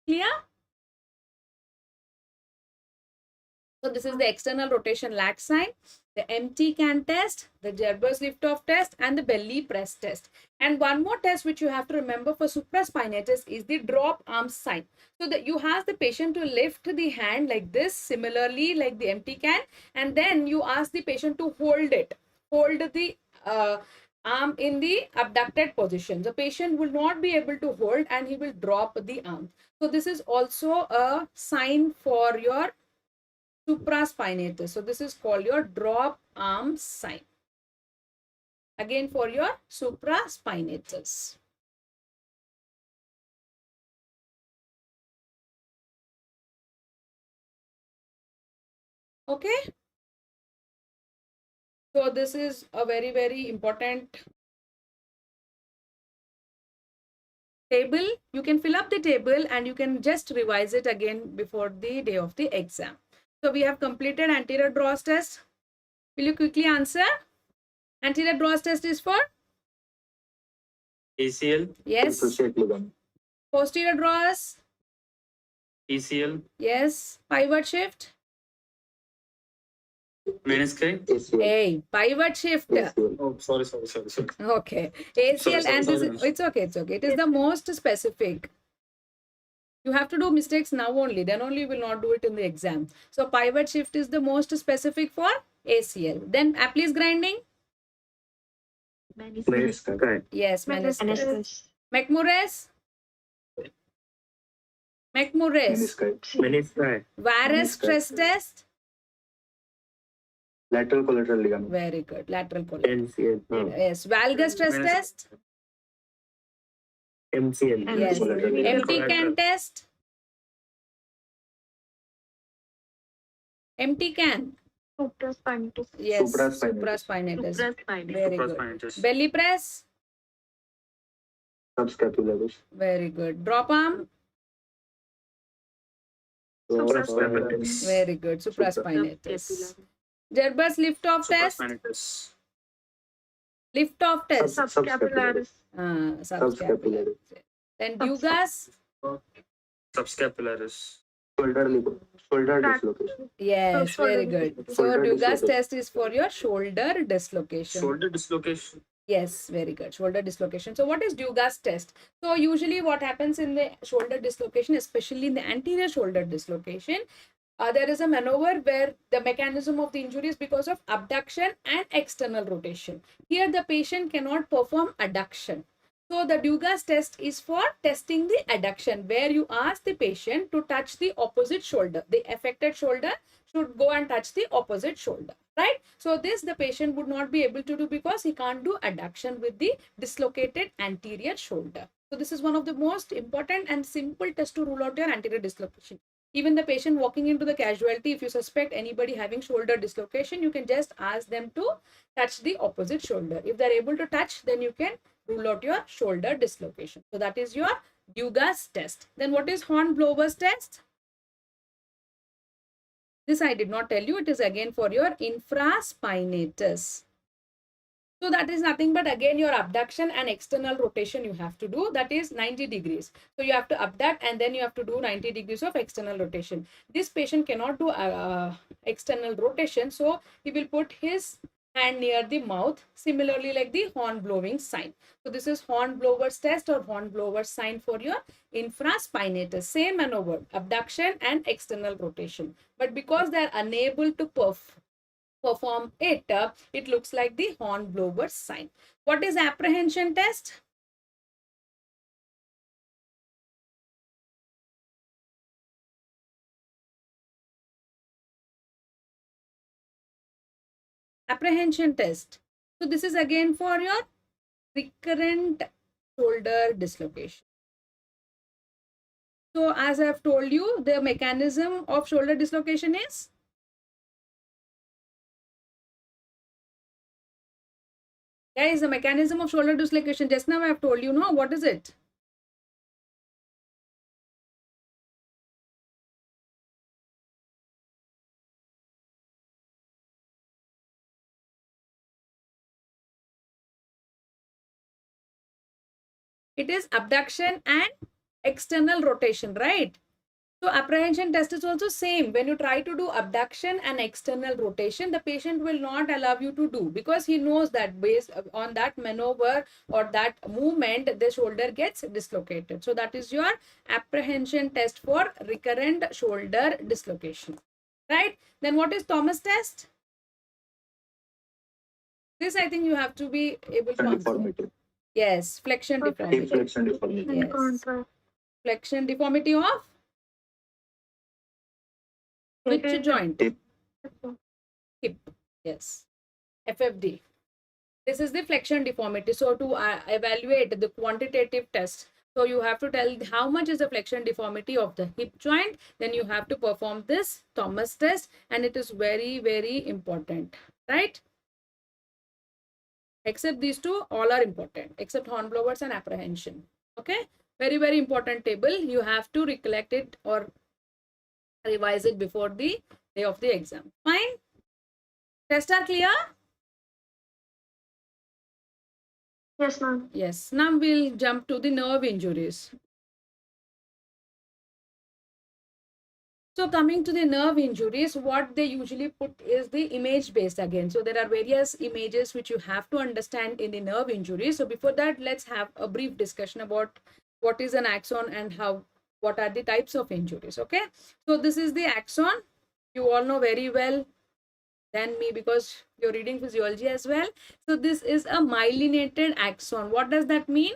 Clear? So this is the external rotation lag sign, the empty can test, the Gerber's lift off test, and the belly press test. And one more test which you have to remember for supraspinatus is the drop arm sign. So that you ask the patient to lift the hand like this, similarly like the empty can, and then you ask the patient to hold the arm in the abducted position. The patient will not be able to hold and he will drop the arm. So this is also a sign for your supraspinatus. So this is called your drop arm sign. Again for your supraspinatus. Okay. So this is a very, very important table, you can fill up the table and you can just revise it again before the day of the exam. So we have completed anterior draws test. Will you quickly answer? Anterior draws test is for? ACL, Yes. Cruciate ligament. Posterior draws? PCL, Yes. Pivot shift? Menisci. ACL. Hey, pivot shift. ACL. Oh, sorry. Okay. ACL Sorry, and this sorry. is, it's okay. It is the most specific. You have to do mistakes now only, then only you will not do it in the exam. So pivot shift is the most specific for ACL. Then Aplis grinding? Menisci. Yes, meniscus. Meniscus. McMurray's? McMurray's. Menisci. menisci, Varus stress test? Lateral collateral ligament. Very good. Lateral collateral. NCL, Yes. Valgus stress Meniscus. test? MCL, Yes. Collateral. Empty can test? Empty can? Supraspinatus. Yes. Supraspinatus. Supraspinatus. Supraspinatus. Very good. Supraspinatus. Belly press? Subscapularis. Very good. Drop arm? Supraspinatus, Very good. Supraspinatus. Supraspinatus. Gerber's lift off test? Supraspinatus. Lift off test? Subscapularis. Subscapularis. Then Dugas? Subscapularis. Shoulder dislocation. Yes, shoulder very good. So Shoulder Dugas dislocation. test is for your shoulder dislocation. Shoulder dislocation. Yes, very good. Shoulder dislocation. So what is Dugas test? So usually what happens in the shoulder dislocation, especially in the anterior shoulder dislocation, there is a maneuver where the mechanism of the injury is because of abduction and external rotation. Here the patient cannot perform adduction. So the Dugas test is for testing the adduction, where you ask the patient to touch the opposite shoulder. The affected shoulder should go and touch the opposite shoulder, right? So this the patient would not be able to do because he can't do adduction with the dislocated anterior shoulder. So this is one of the most important and simple tests to rule out your anterior dislocation. Even the patient walking into the casualty, if you suspect anybody having shoulder dislocation, you can just ask them to touch the opposite shoulder. If they're able to touch, then you can rule out your shoulder dislocation. So that is your Dugas test. Then what is Hornblower's test? This I did not tell you. It is again for your infraspinatus. So that is nothing but again your abduction and external rotation you have to do. That is 90 degrees. So you have to abduct and then you have to do 90 degrees of external rotation. This patient cannot do external rotation. So he will put his hand near the mouth, similarly like the horn blowing sign. So this is Hornblower's test or Hornblower's sign for your infraspinatus. Same maneuver, abduction and external rotation. But because they are unable to perform it, it looks like the Hornblower's sign. What is apprehension test? Apprehension test. So this is again for your recurrent shoulder dislocation. So as I have told you, the mechanism of shoulder dislocation is guys, the mechanism of shoulder dislocation, just now I have told you, no, what is it? It is abduction and external rotation, right? So apprehension test is also same. When you try to do abduction and external rotation, the patient will not allow you to do because he knows that based on that maneuver or that movement, the shoulder gets dislocated. So that is your apprehension test for recurrent shoulder dislocation, right? Then what is Thomas test? This I think you have to be able to answer. Deformity. Yes, flexion deformity. Hip flexion deformity. And Yes. contrast. Flexion deformity of which joint? Hip. Hip. Yes. FFD. This is the flexion deformity. So to evaluate the quantitative test, so you have to tell how much is the flexion deformity of the hip joint. Then you have to perform this Thomas test, and it is very, very important, right? Except these two, all are important, except Hornblower's and apprehension. Okay. Very, very important table. You have to recollect it or revise it before the day of the exam. Fine. Test are clear? Yes, ma'am. Yes. Now we'll jump to the nerve injuries. So coming to the nerve injuries, what they usually put is the image based again. So there are various images which you have to understand in the nerve injury. So before that, let's have a brief discussion about what is an axon and what are the types of injuries. Okay. So this is the axon. You all know very well than me because you're reading physiology as well. So this is a myelinated axon. What does that mean?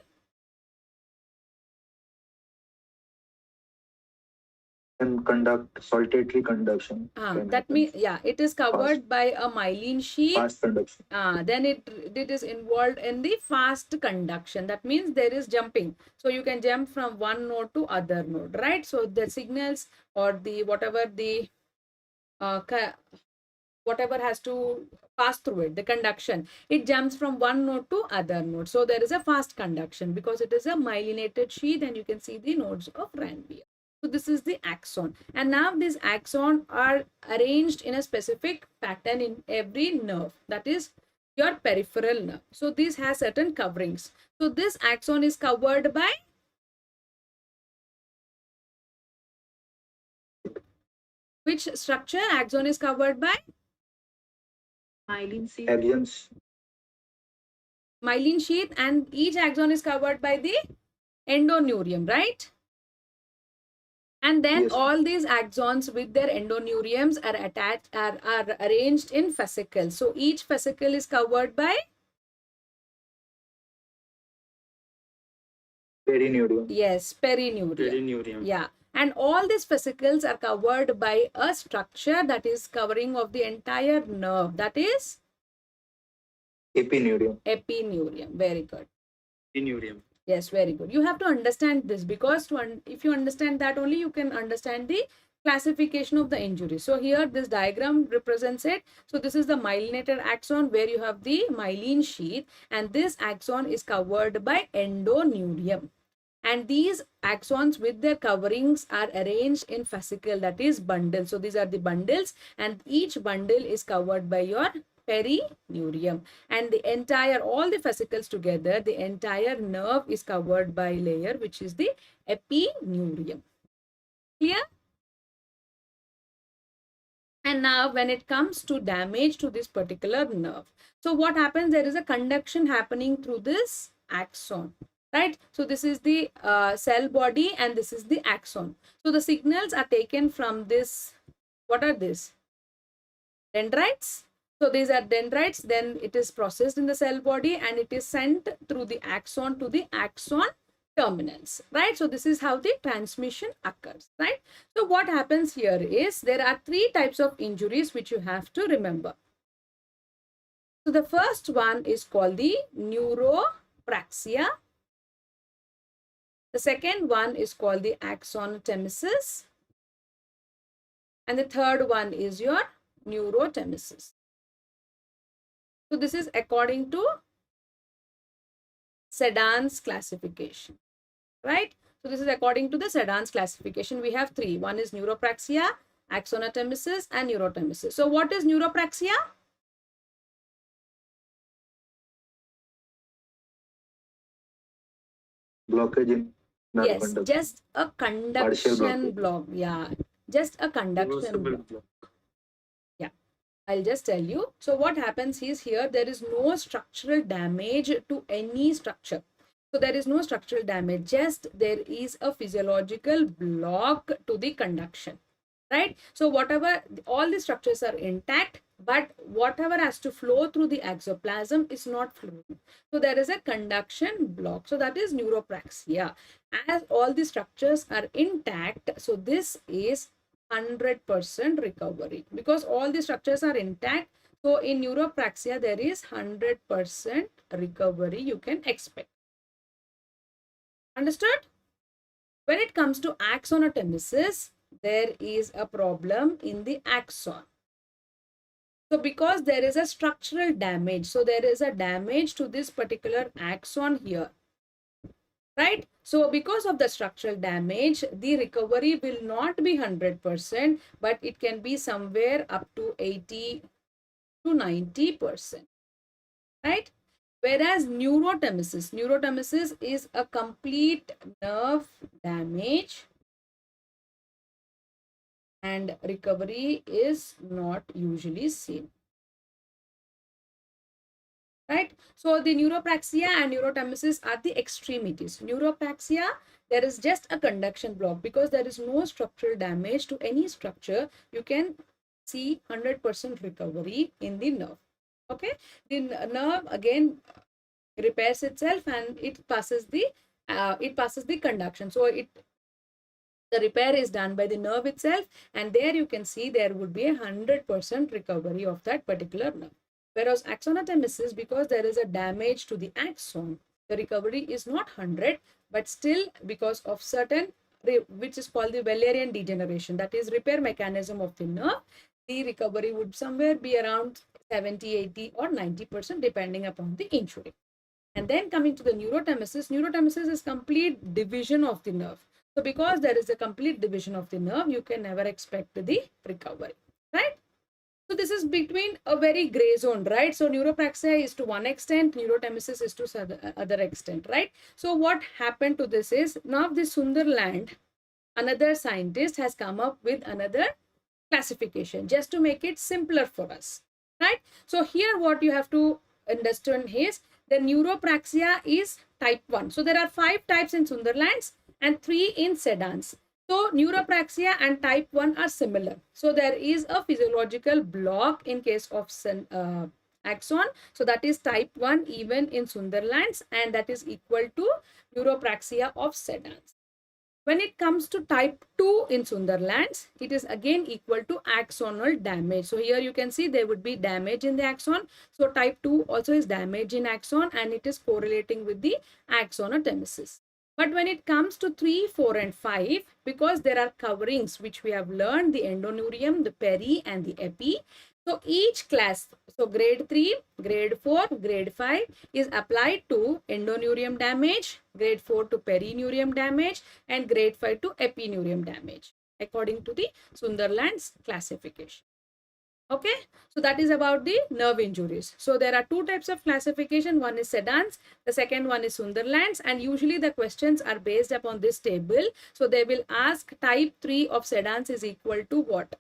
And conduct saltatory conduction. can That happen. means, yeah, it is covered by a myelin sheath. Fast conduction. Then it is involved in the fast conduction. That means there is jumping. So you can jump from one node to other node, right? So the signals or the whatever the whatever has to pass through it, the conduction, it jumps from one node to other node. So there is a fast conduction because it is a myelinated sheath and you can see the nodes of Ranvier. So this is the axon. And now these axons are arranged in a specific pattern in every nerve. That is your peripheral nerve. So this has certain coverings. So this axon is covered by which structure? Axon is covered by Myelin sheath. Aliens. myelin sheath, and each axon is covered by the endoneurium, right? And then Yes. all these axons with their endoneuriums are attached, are arranged in fascicles. So each fascicle is covered by, Perineurium. yes, perineurium. Perineurium. Yeah. And all these fascicles are covered by a structure that is covering of the entire nerve. That is Epineurium. epineurium. Very good. Perineurium. Yes, very good. You have to understand this because if you understand that only, you can understand the classification of the injury. So here this diagram represents it. So this is the myelinated axon where you have the myelin sheath and this axon is covered by endoneurium. And these axons with their coverings are arranged in fascicle, that is bundle. So these are the bundles and each bundle is covered by your perineurium, and the entire, all the fascicles together, the entire nerve is covered by layer which is the epineurium. Clear? And now when it comes to damage to this particular nerve, so what happens, there is a conduction happening through this axon, right? So this is the cell body and this is the axon. So the signals are taken from this, what are these? Dendrites. So these are dendrites, then it is processed in the cell body and it is sent through the axon to the axon terminals, right? So this is how the transmission occurs, right? So what happens here is there are three types of injuries which you have to remember. So the first one is called the neuropraxia. The second one is called the axonotemesis. And the third one is your neurotemesis. So this is according to Sedan's classification, right? So this is according to the Sedan's classification. We have three. One is neuropraxia, axonotemesis, and neurotemesis. So what is neuropraxia? Blockage in nerve Yes, conduction. just a Partial conduction blockage. block. Yeah, just a conduction Reversible block. block. I'll just tell you. So what happens is here, there is no structural damage to any structure. So there is no structural damage, just there is a physiological block to the conduction, right? So whatever, all the structures are intact, but whatever has to flow through the exoplasm is not flowing. So there is a conduction block. So that is neuropraxia. As all the structures are intact, so this is 100% recovery because all the structures are intact. So in neuropraxia, there is 100% recovery you can expect. Understood? When it comes to axonotemesis, there is a problem in the axon. So because there is a structural damage, so there is a damage to this particular axon here. right? So because of the structural damage, the recovery will not be 100%, but it can be somewhere up to 80 to 90%, right? Whereas neurotomesis is a complete nerve damage and recovery is not usually seen, right? So the neuropraxia and neurotomesis are the extremities. Neuropraxia, there is just a conduction block because there is no structural damage to any structure. You can see 100% recovery in the nerve. Okay, the nerve again repairs itself and it passes the conduction. So the repair is done by the nerve itself, and there you can see there would be 100% recovery of that particular nerve. Whereas axonotmesis, because there is a damage to the axon, the recovery is not 100, but still because of certain, which is called the Wallerian degeneration, that is repair mechanism of the nerve, the recovery would somewhere be around 70, 80 or 90% depending upon the injury. And then coming to the neurotomesis is complete division of the nerve. So because there is a complete division of the nerve, you can never expect the recovery, right? So this is between a very gray zone, right? So neuropraxia is to one extent, neurotomesis is to other extent, right? So what happened to this is, now this Sunderland, another scientist, has come up with another classification just to make it simpler for us, right? So here what you have to understand is the neuropraxia is type 1. So there are 5 types in Sunderlands and 3 in sedans. So neuropraxia and type 1 are similar. So there is a physiological block in case of axon. So that is type 1 even in Sunderlands, and that is equal to neuropraxia of sedans. When it comes to type 2 in Sunderlands, it is again equal to axonal damage. So here you can see there would be damage in the axon. So type 2 also is damage in axon, and it is correlating with the axonotemesis. But when it comes to 3, 4 and 5, because there are coverings which we have learned, the endoneurium, the peri and the epi. So each class, so grade 3, grade 4, grade 5 is applied to endoneurium damage, grade 4 to perineurium damage, and grade 5 to epineurium damage according to the Sunderland's classification. Okay, so that is about the nerve injuries. So there are 2 types of classification. One is sedans, the second one is Sunderlands, and usually the questions are based upon this table. So they will ask type 3 of sedans is equal to what?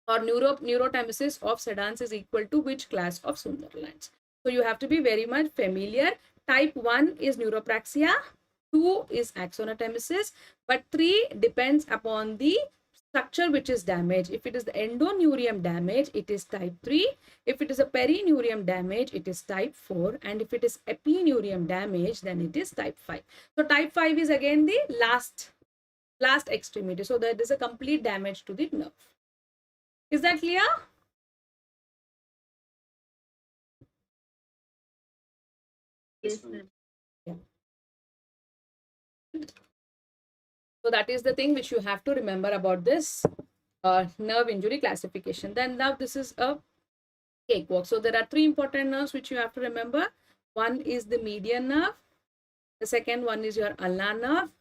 Or neurotomesis of sedans is equal to which class of Sunderlands? So you have to be very much familiar. Type 1 is neuropraxia, 2 is axonotemesis, but 3 depends upon the structure which is damaged. If it is the endoneurium damage, it is type 3. If it is a perineurium damage, it is type 4. And if it is epineurium damage, then it is type 5. So type 5 is again the last extremity. So that is a complete damage to the nerve. Is that clear? Yes, ma'am. Yeah. So that is the thing which you have to remember about this nerve injury classification. Then now this is a cakewalk. So there are 3 important nerves which you have to remember. One is the median nerve. The second one is your ulnar nerve.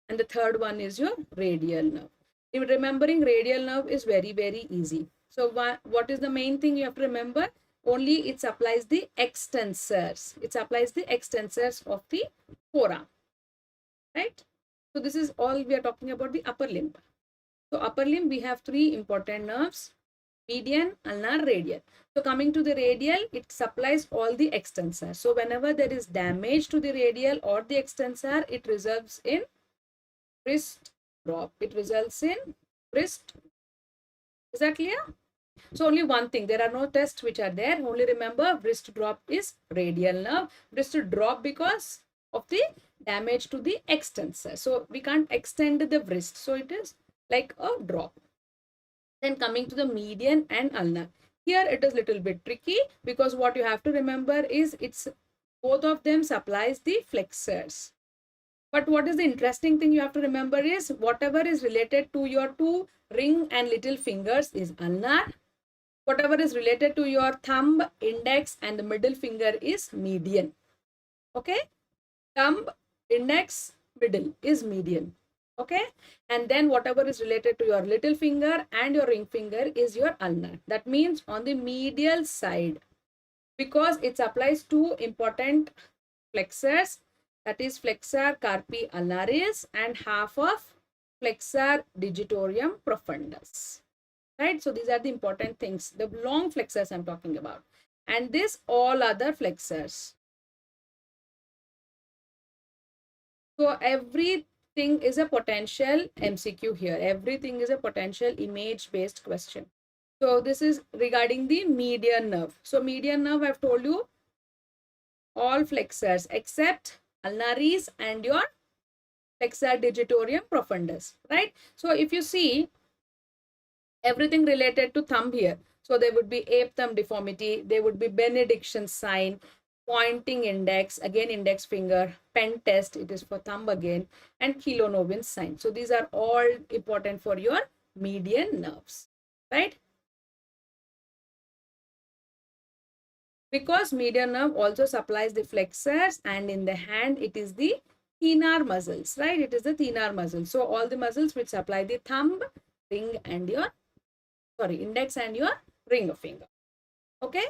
And the third one is your radial nerve. Remembering radial nerve is very, very easy. So what is the main thing you have to remember? Only it supplies the extensors. It supplies the extensors of the forearm, right? So this is all we are talking about the upper limb. So upper limb, we have 3 important nerves: median, ulnar, radial. So coming to the radial, it supplies all the extensors. So whenever there is damage to the radial or the extensor, it results in wrist drop. It results in wrist. Is that clear? So only one thing, there are no tests which are there. Only remember, wrist drop is radial nerve. Wrist drop because of the damage to the extensor. So we can't extend the wrist. So it is like a drop. Then coming to the median and ulnar. Here it is little bit tricky because what you have to remember is it's both of them supplies the flexors. But what is the interesting thing you have to remember is whatever is related to your 2 ring and little fingers is ulnar. Whatever is related to your thumb, index and the middle finger is median. Okay. Thumb, index, middle is median. Okay, and then whatever is related to your little finger and your ring finger is your ulnar. That means on the medial side, because it applies to important flexors, that is flexor carpi ulnaris and half of flexor digitorum profundus. Right, so these are the important things, the long flexors I'm talking about, and this all other flexors. So everything is a potential MCQ here. Everything is a potential image-based question. So this is regarding the median nerve. So median nerve, I've told you, all flexors except ulnaris and your flexor digitorum profundus, right? So if you see everything related to thumb here, so there would be ape thumb deformity, there would be benediction sign, pointing index, again index finger, pen test, it is for thumb again, and Kilonoven sign. So these are all important for your median nerves, right? Because median nerve also supplies the flexors, and in the hand it is the thenar muscles, right? It is the thenar muscle. So all the muscles which supply the thumb, ring and your, sorry, index and your ring finger. Okay.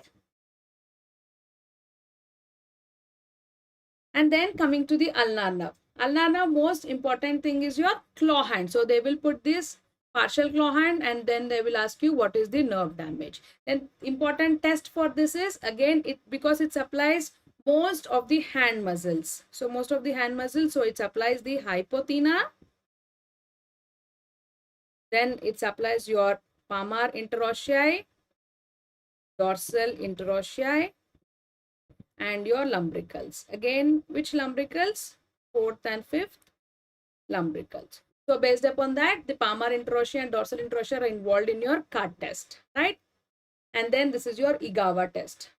And then coming to the ulnar nerve. Ulnar nerve, most important thing is your claw hand. So they will put this partial claw hand and then they will ask you what is the nerve damage. Then important test for this is, again, it because it supplies most of the hand muscles. So most of the hand muscles, so it supplies the hypothenar. Then it supplies your palmar interossei, dorsal interossei, and your lumbricals. Again, which lumbricals? Fourth and fifth lumbricals. So based upon that, the palmar interossei and dorsal interossei are involved in your card test, right? And then this is your Igawa test.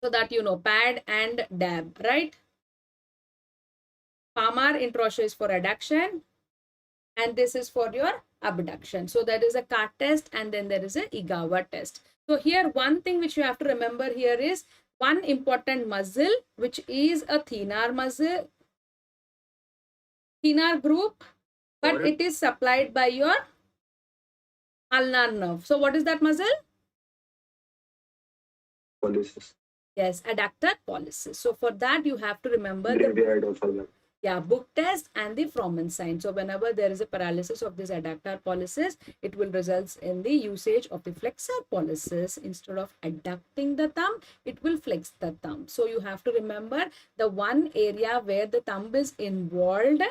So that you know, pad and dab, right? Palmar interossei is for adduction, and this is for your abduction. So there is a card test and then there is a Igawa test. So here one thing which you have to remember here is one important muscle which is a thenar muscle, thenar group, but it is supplied by your ulnar nerve. So what is that muscle? Pollicis. Yes, adductor pollicis. So for that you have to remember Graveyard of ulnar. yeah, book test and the Froment sign. So whenever there is a paralysis of this adductor pollicis, it will result in the usage of the flexor pollicis. Instead of adducting the thumb, it will flex the thumb. So you have to remember the one area where the thumb is involved,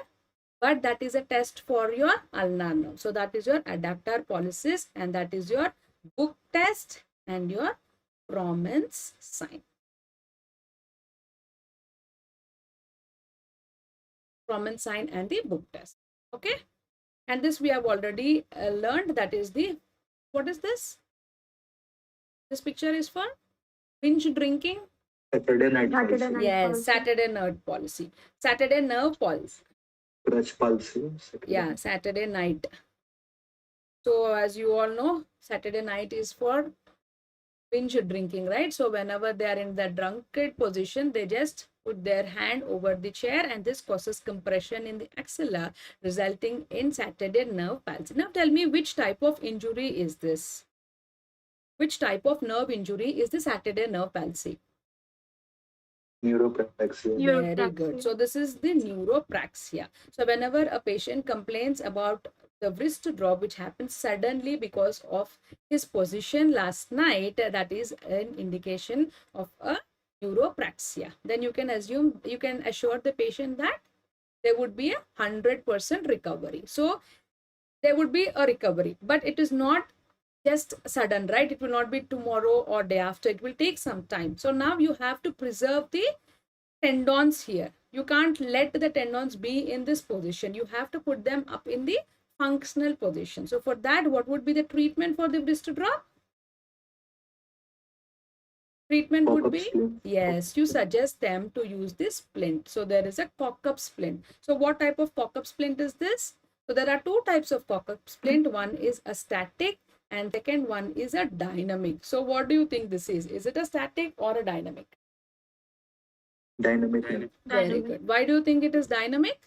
but that is a test for your ulnar nerve. So that is your adductor pollicis, and that is your book test and your Froment's sign. Froment sign and the book test. Okay, and this we have already learned. That is the, what is this? This picture is for binge drinking. Saturday night Saturday pulse. night. Yes, policy. Saturday nerve policy. Saturday nerve policy. Crutch pulse. Yeah, Saturday night. So as you all know, Saturday night is for binge drinking, right? So whenever they are in the drunkard position, they just put their hand over the chair and this causes compression in the axilla, resulting in Saturday nerve palsy. Now tell me, which type of injury is this? Which type of nerve injury is the Saturday nerve palsy? Neuropraxia. Very good. So this is the neuropraxia. So whenever a patient complains about the wrist drop which happens suddenly because of his position last night, that is an indication of a neuropraxia. Then you can assume, you can assure the patient that there would be 100% recovery. So there would be a recovery, but it is not just sudden, right? It will not be tomorrow or day after. It will take some time. So now you have to preserve the tendons here. You can't let the tendons be in this position. You have to put them up in the functional position. So for that, what would be the treatment for the wrist drop? Treatment would be, yes, you suggest them to use this splint. So there is a cock-up splint. So what type of cock-up splint is this? So there are two types of cock-up splint. One is a static and second one is a dynamic. So what do you think this is? Is it a static or a dynamic? Dynamic. Dynamic. Very Dynamic. good. Why do you think it is dynamic?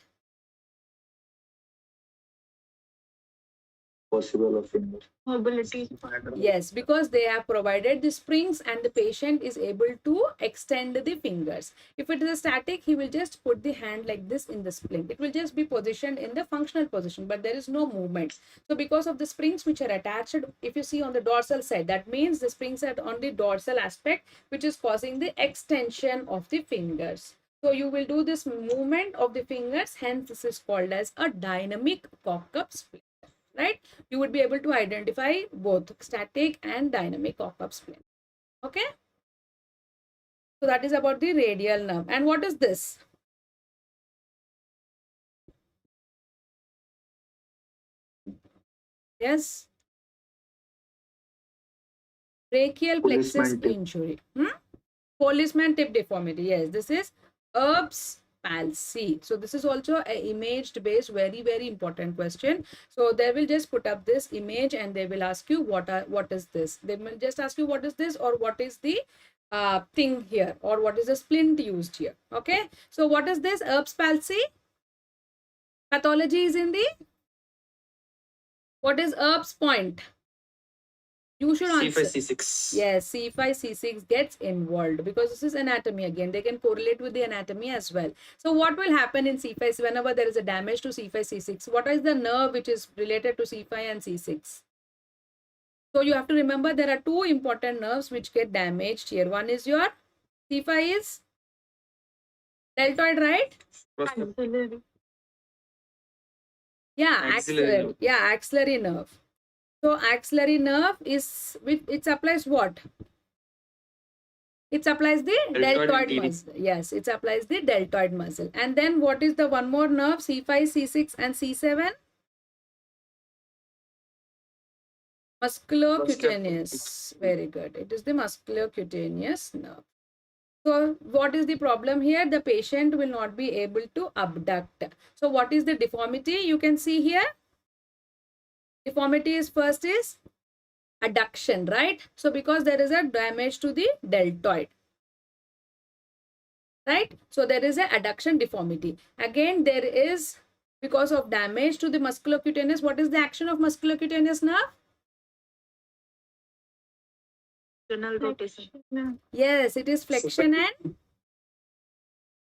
Possible of fingers. Mobility. Yes, because they have provided the springs and the patient is able to extend the fingers. If it is a static, he will just put the hand like this in the splint. It will just be positioned in the functional position, but there is no movement. So because of the springs which are attached, if you see on the dorsal side, that means the springs are on the dorsal aspect, which is causing the extension of the fingers. So you will do this movement of the fingers, hence this is called as a dynamic cock-up splint. Right? You would be able to identify both static and dynamic cock-up splint. Okay? So that is about the radial nerve. And what is this? Yes. Brachial plexus Policeman tip. injury. Policeman tip deformity. Yes, this is Erb's palsy. So this is also a image based, very, very important question. So they will just put up this image and they will ask you what is this. They will just ask you what is this or what is the thing here or what is the splint used here. Okay. So what is this Erb's palsy? Pathology is in the, what is Erb's point? You should answer. C5, C6. Yes, C5, C6 gets involved because this is anatomy again. They can correlate with the anatomy as well. So what will happen in C5 whenever there is a damage to C5, C6? What is the nerve which is related to C5 and C6? So you have to remember there are two important nerves which get damaged here. One is your C5 is deltoid, right? Axillary. Yeah, Axillary axillary. nerve. Yeah, axillary nerve. So axillary nerve is, it supplies what? It supplies the deltoid TD. muscle. Yes, it supplies the deltoid muscle. And then what is the one more nerve? C5, C6 and C7? Musculocutaneous. Very good. It is the musculocutaneous nerve. So what is the problem here? The patient will not be able to abduct. So what is the deformity? You can see here. Deformity is first is adduction, right? So because there is a damage to the deltoid, right? So there is a adduction deformity. Again, there is, because of damage to the musculocutaneous, what is the action of musculocutaneous nerve? Internal rotation. Yes, it is flexion and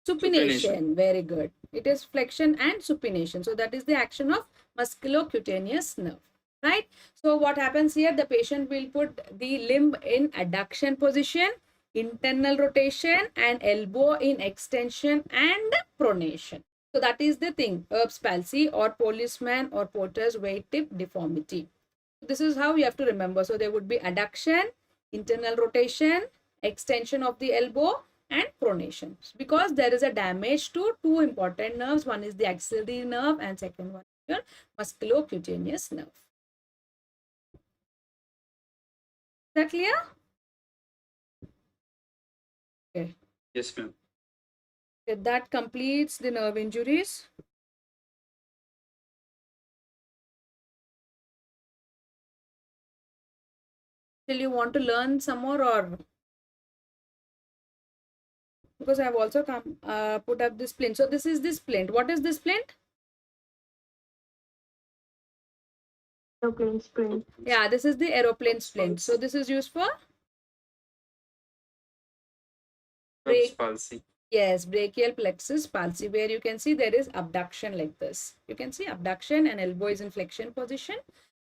supination. Very good. It is flexion and supination. So that is the action of musculocutaneous nerve, right? So what happens here? The patient will put the limb in adduction position, internal rotation, and elbow in extension and pronation. So that is the thing, Erb's palsy or policeman or porter's weight tip deformity. This is how you have to remember. So there would be adduction, internal rotation, extension of the elbow, and pronation, because there is a damage to two important nerves. One is the axillary nerve and second one is your musculocutaneous nerve. Is that clear? Okay. Yes, ma'am. Okay, that completes the nerve injuries. Still you want to learn some more, or because I have also put up this splint. So this is the splint. What is this splint? Aeroplane splint. Yeah, this is the aeroplane splint. So this is used for Erb's palsy. yes, brachial plexus palsy, where you can see there is abduction like this. You can see abduction and elbow is in flexion position.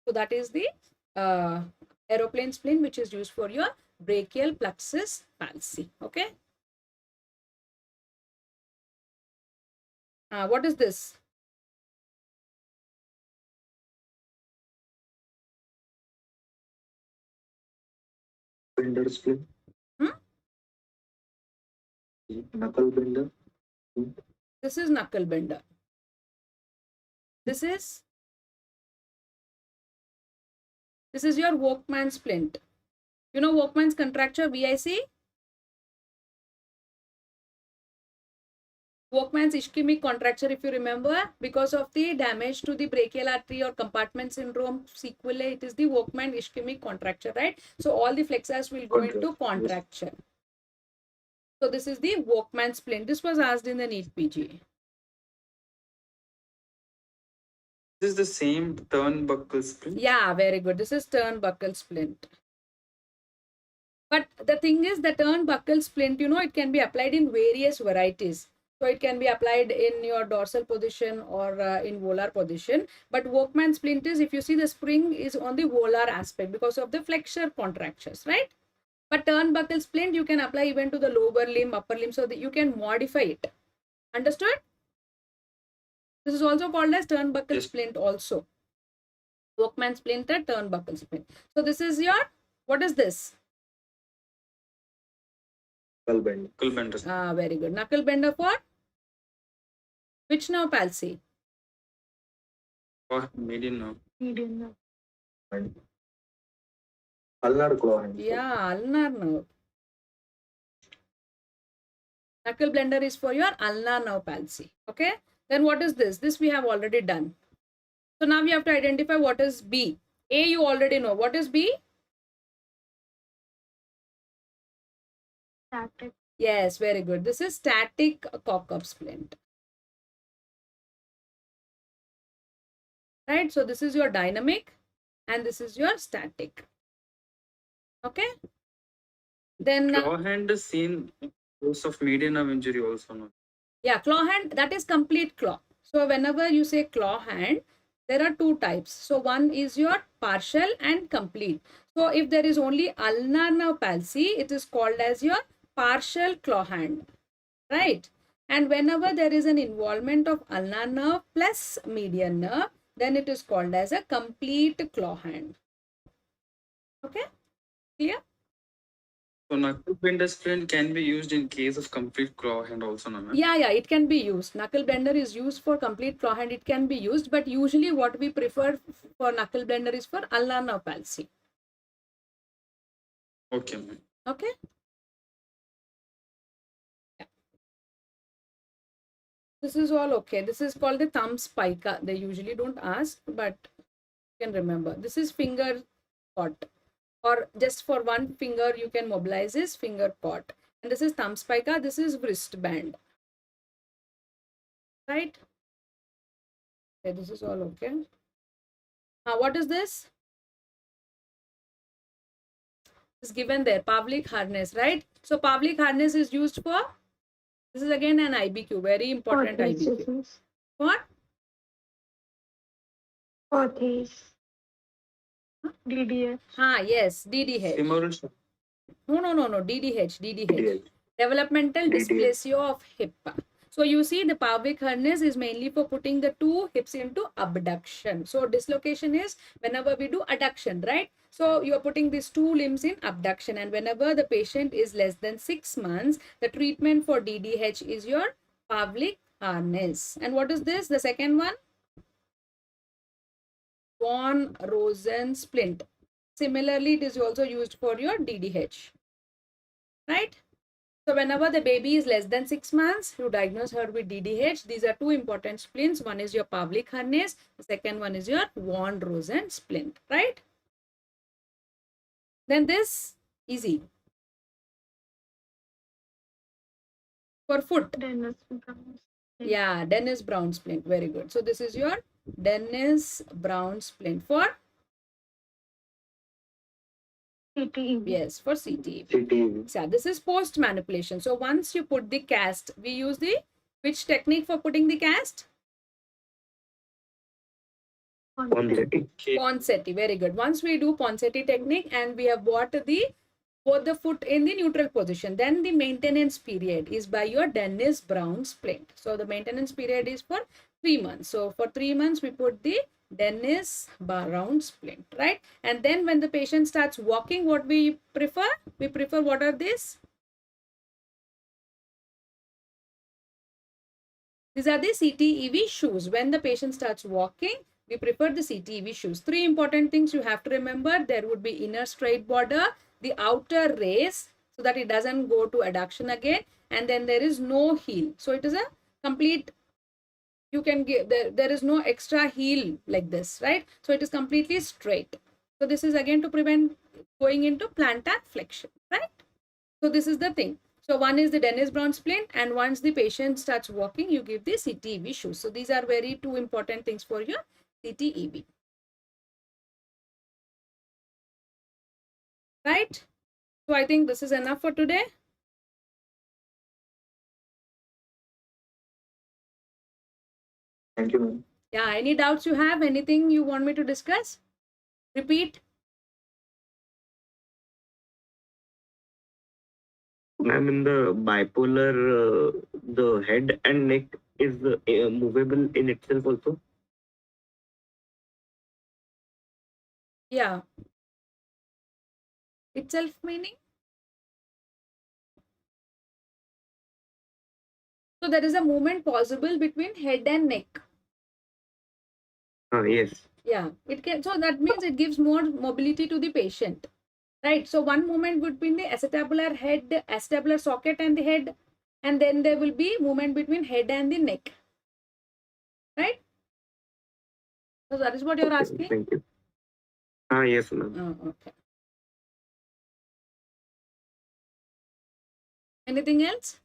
So that is the aeroplane splint, which is used for your brachial plexus palsy. Okay. What is this? Bender splint. Knuckle bender. This is knuckle bender. This is your Workman splint. You know Workman's contracture, VIC? Workman's ischemic contracture, if you remember, because of the damage to the brachial artery or compartment syndrome sequelae, it is the Workman ischemic contracture, right? So all the flexors will go into contracture. So this is the workman splint. This was asked in the NEET PG. This is the same turnbuckle splint. Yeah, very good. This is turnbuckle splint. But the thing is, the turnbuckle splint, you know, it can be applied in various varieties. So it can be applied in your dorsal position or in volar position. But workman splint is, if you see, the spring is on the volar aspect because of the flexure contractures, right? But turnbuckle splint, you can apply even to the lower limb, upper limb, so that you can modify it. Understood? This is also called as turnbuckle Yes. splint also. Workman splint or turnbuckle splint. So this is your, what is this? Skull bend. Knuckle bender. Ah, very good. Knuckle bender for which nerve palsy? Oh, median now. Median nerve. And ulnar claw hand. Yeah, ulnar nerve. Knuckle blender is for your ulnar nerve palsy. Okay. Then what is this? This we have already done. So now we have to identify what is B. A you already know. What is B? Static. Yes, very good. This is static cock-up splint. Right. So this is your dynamic and this is your static. Okay. Then Claw hand is seen in case of median nerve injury also. No? yeah, claw hand, that is complete claw. So whenever you say claw hand, there are two types. So one is your partial and complete. So if there is only ulnar nerve palsy, it is called as your partial claw hand, right? And whenever there is an involvement of ulnar nerve plus median nerve, then it is called as a complete claw hand. Okay, clear? So knuckle bender splint can be used in case of complete claw hand also, no, ma'am? Yeah, it can be used. Knuckle blender is used for complete claw hand. It can be used, but usually what we prefer for knuckle blender is for ulnar nerve palsy. Okay, ma'am. Okay. Yeah. This is all okay. This is called the thumb spica. They usually don't ask, but you can remember. This is finger caught, or just for one finger you can mobilize this finger caught. And this is thumb spica. This is wristband. Right? Okay, this is all okay. What is this? Is given there, Pavlik harness, right? So Pavlik harness is used for, this is again an IBQ, very important IBQ. Orthosis. What? Orthis. DDS. Yes, DDH. Femoral No, DDH. DDH. Developmental DDH. dysplasia of hip. So you see the Pavlik harness is mainly for putting the two hips into abduction. So dislocation is whenever we do adduction, right? So you are putting these two limbs in abduction, and whenever the patient is less than 6 months, the treatment for DDH is your Pavlik harness. And what is this? The second one? Von Rosen splint. Similarly, it is also used for your DDH, right? So whenever the baby is less than 6 months, you diagnose her with DDH. These are two important splints. One is your Pavlik harness. The second one is your Von Rosen splint, right? Then this, easy. For foot. Dennis Brown. Yeah, Dennis Brown splint. Very good. So this is your Dennis Brown splint for, CTE. yes, for CTE. CT. Yeah, this is post manipulation. So once you put the cast, we use the which technique for putting the cast? Ponseti. Ponseti. Very good. Once we do Ponseti technique and we have bought both the foot in the neutral position, then the maintenance period is by your Dennis Brown splint. So the maintenance period is for 3 months. So for 3 months we put the Dennis Brown splint, right? And then when the patient starts walking, what we prefer? We prefer, what are these? These are the CTEV shoes. When the patient starts walking, we prefer the CTEV shoes. 3 important things you have to remember. There would be inner straight border, the outer race, so that it doesn't go to adduction again, and then there is no heel. So it is a complete, you can give, there is no extra heel like this, right? So it is completely straight. So this is again to prevent going into plantar flexion, right? So this is the thing. So one is the Dennis Brown splint, and once the patient starts walking, you give the CTEB shoes. So these are very two important things for your CTEB. Right? So I think this is enough for today. Thank you, ma'am. Yeah, any doubts you have? Anything you want me to discuss? Repeat. Ma'am, in the bipolar, the head and neck is movable in itself also. Yeah. Itself meaning? So there is a movement possible between head and neck. Yes. Yeah, it can. So that means it gives more mobility to the patient, right? So one movement would be in the acetabular head, acetabular socket and the head, and then there will be movement between head and the neck, right? So that is what you're asking. Thank you. Yes, ma'am. Oh, okay. Anything else?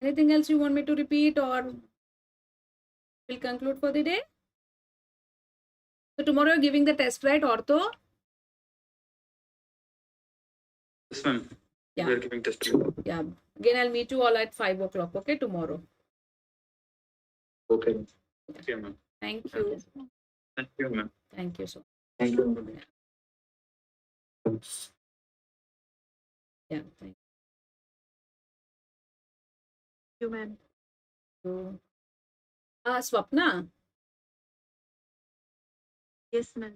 Anything else you want me to repeat, or we'll conclude for the day? So tomorrow you're giving the test, right? Ortho? Yes, ma'am. Yeah. We are giving test. Yeah. Again, I'll meet you all at 5 o'clock, okay, tomorrow. Okay. Okay, ma'am. Thank you. Thank you, ma'am. Thank you so much. Thank you, ma'am. Yeah, thank You, ma'am. you. Swapna, Yes, ma'am.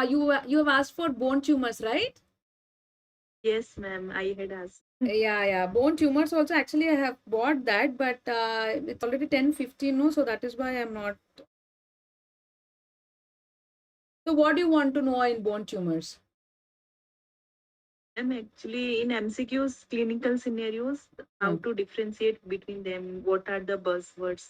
you have asked for bone tumors, right? Yes, ma'am. I had asked. Yeah. Bone tumors also, actually I have bought that, but it's already 10:15, no, so that is why I'm not. So what do you want to know in bone tumors? I'm actually in MCQs, clinical scenarios, how to differentiate between them. What are the buzzwords?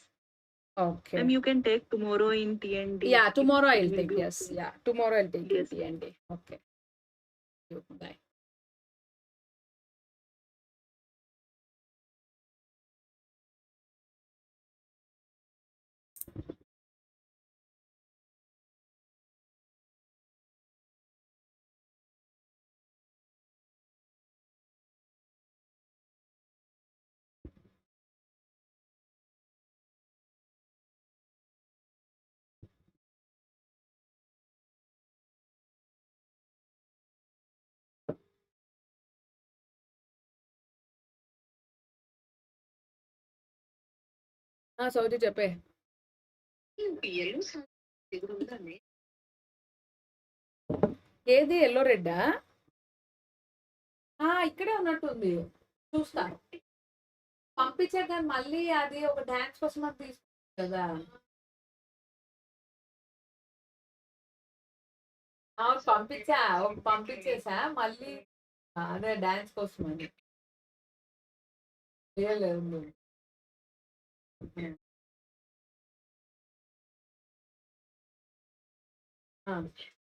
Okay. Ma'am, you can take tomorrow in TND. Yeah, tomorrow It I'll will take, be yes. okay. Yeah, tomorrow I'll take Yes. TND. Okay. Bye. సౌజీ చెప్పే ఏది yellow రెడ్డా ఇక్కడే ఉన్నట్టుంది చూస్తా పంపించా కానీ మళ్ళీ అది ఒక డాన్స్ కోసం అది తీసుకుంది కదా పంపించేసా మళ్ళీ అదే డాన్స్ కోసం అని లేదు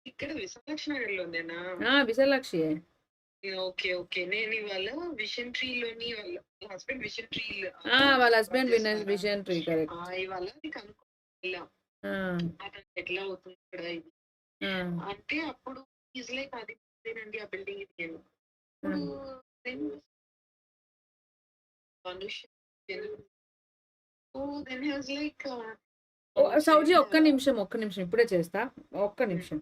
ఇక్కడ విశాలాక్షి నగర్ లోనేనా? Visalakshi okay okay. నేను ఇవాళ విషన్ ట్రీ లోని వాళ్ళ హస్బెండ్ విషన్ ట్రీ వాళ్ళ హస్బెండ్ విజన్ ట్రీ కరెక్ట్ ఇవాళ కనుక్కోలే అతను ఎట్లా అవుతుంది ఇక్కడ ఇది అంటే అప్పుడు ఈజ్ లైక్ అది అండి ఆ బిల్డింగ్ ఇది లైక్ సౌజీ ఒక్క నిమిషం ఇప్పుడే చేస్తా ఒక్క నిమిషం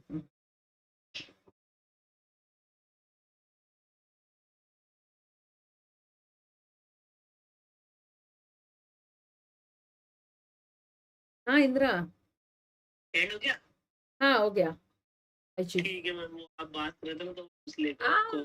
इंदिरा हाँ हो गया ठीक है मैम, आप बात कर रहे थे तो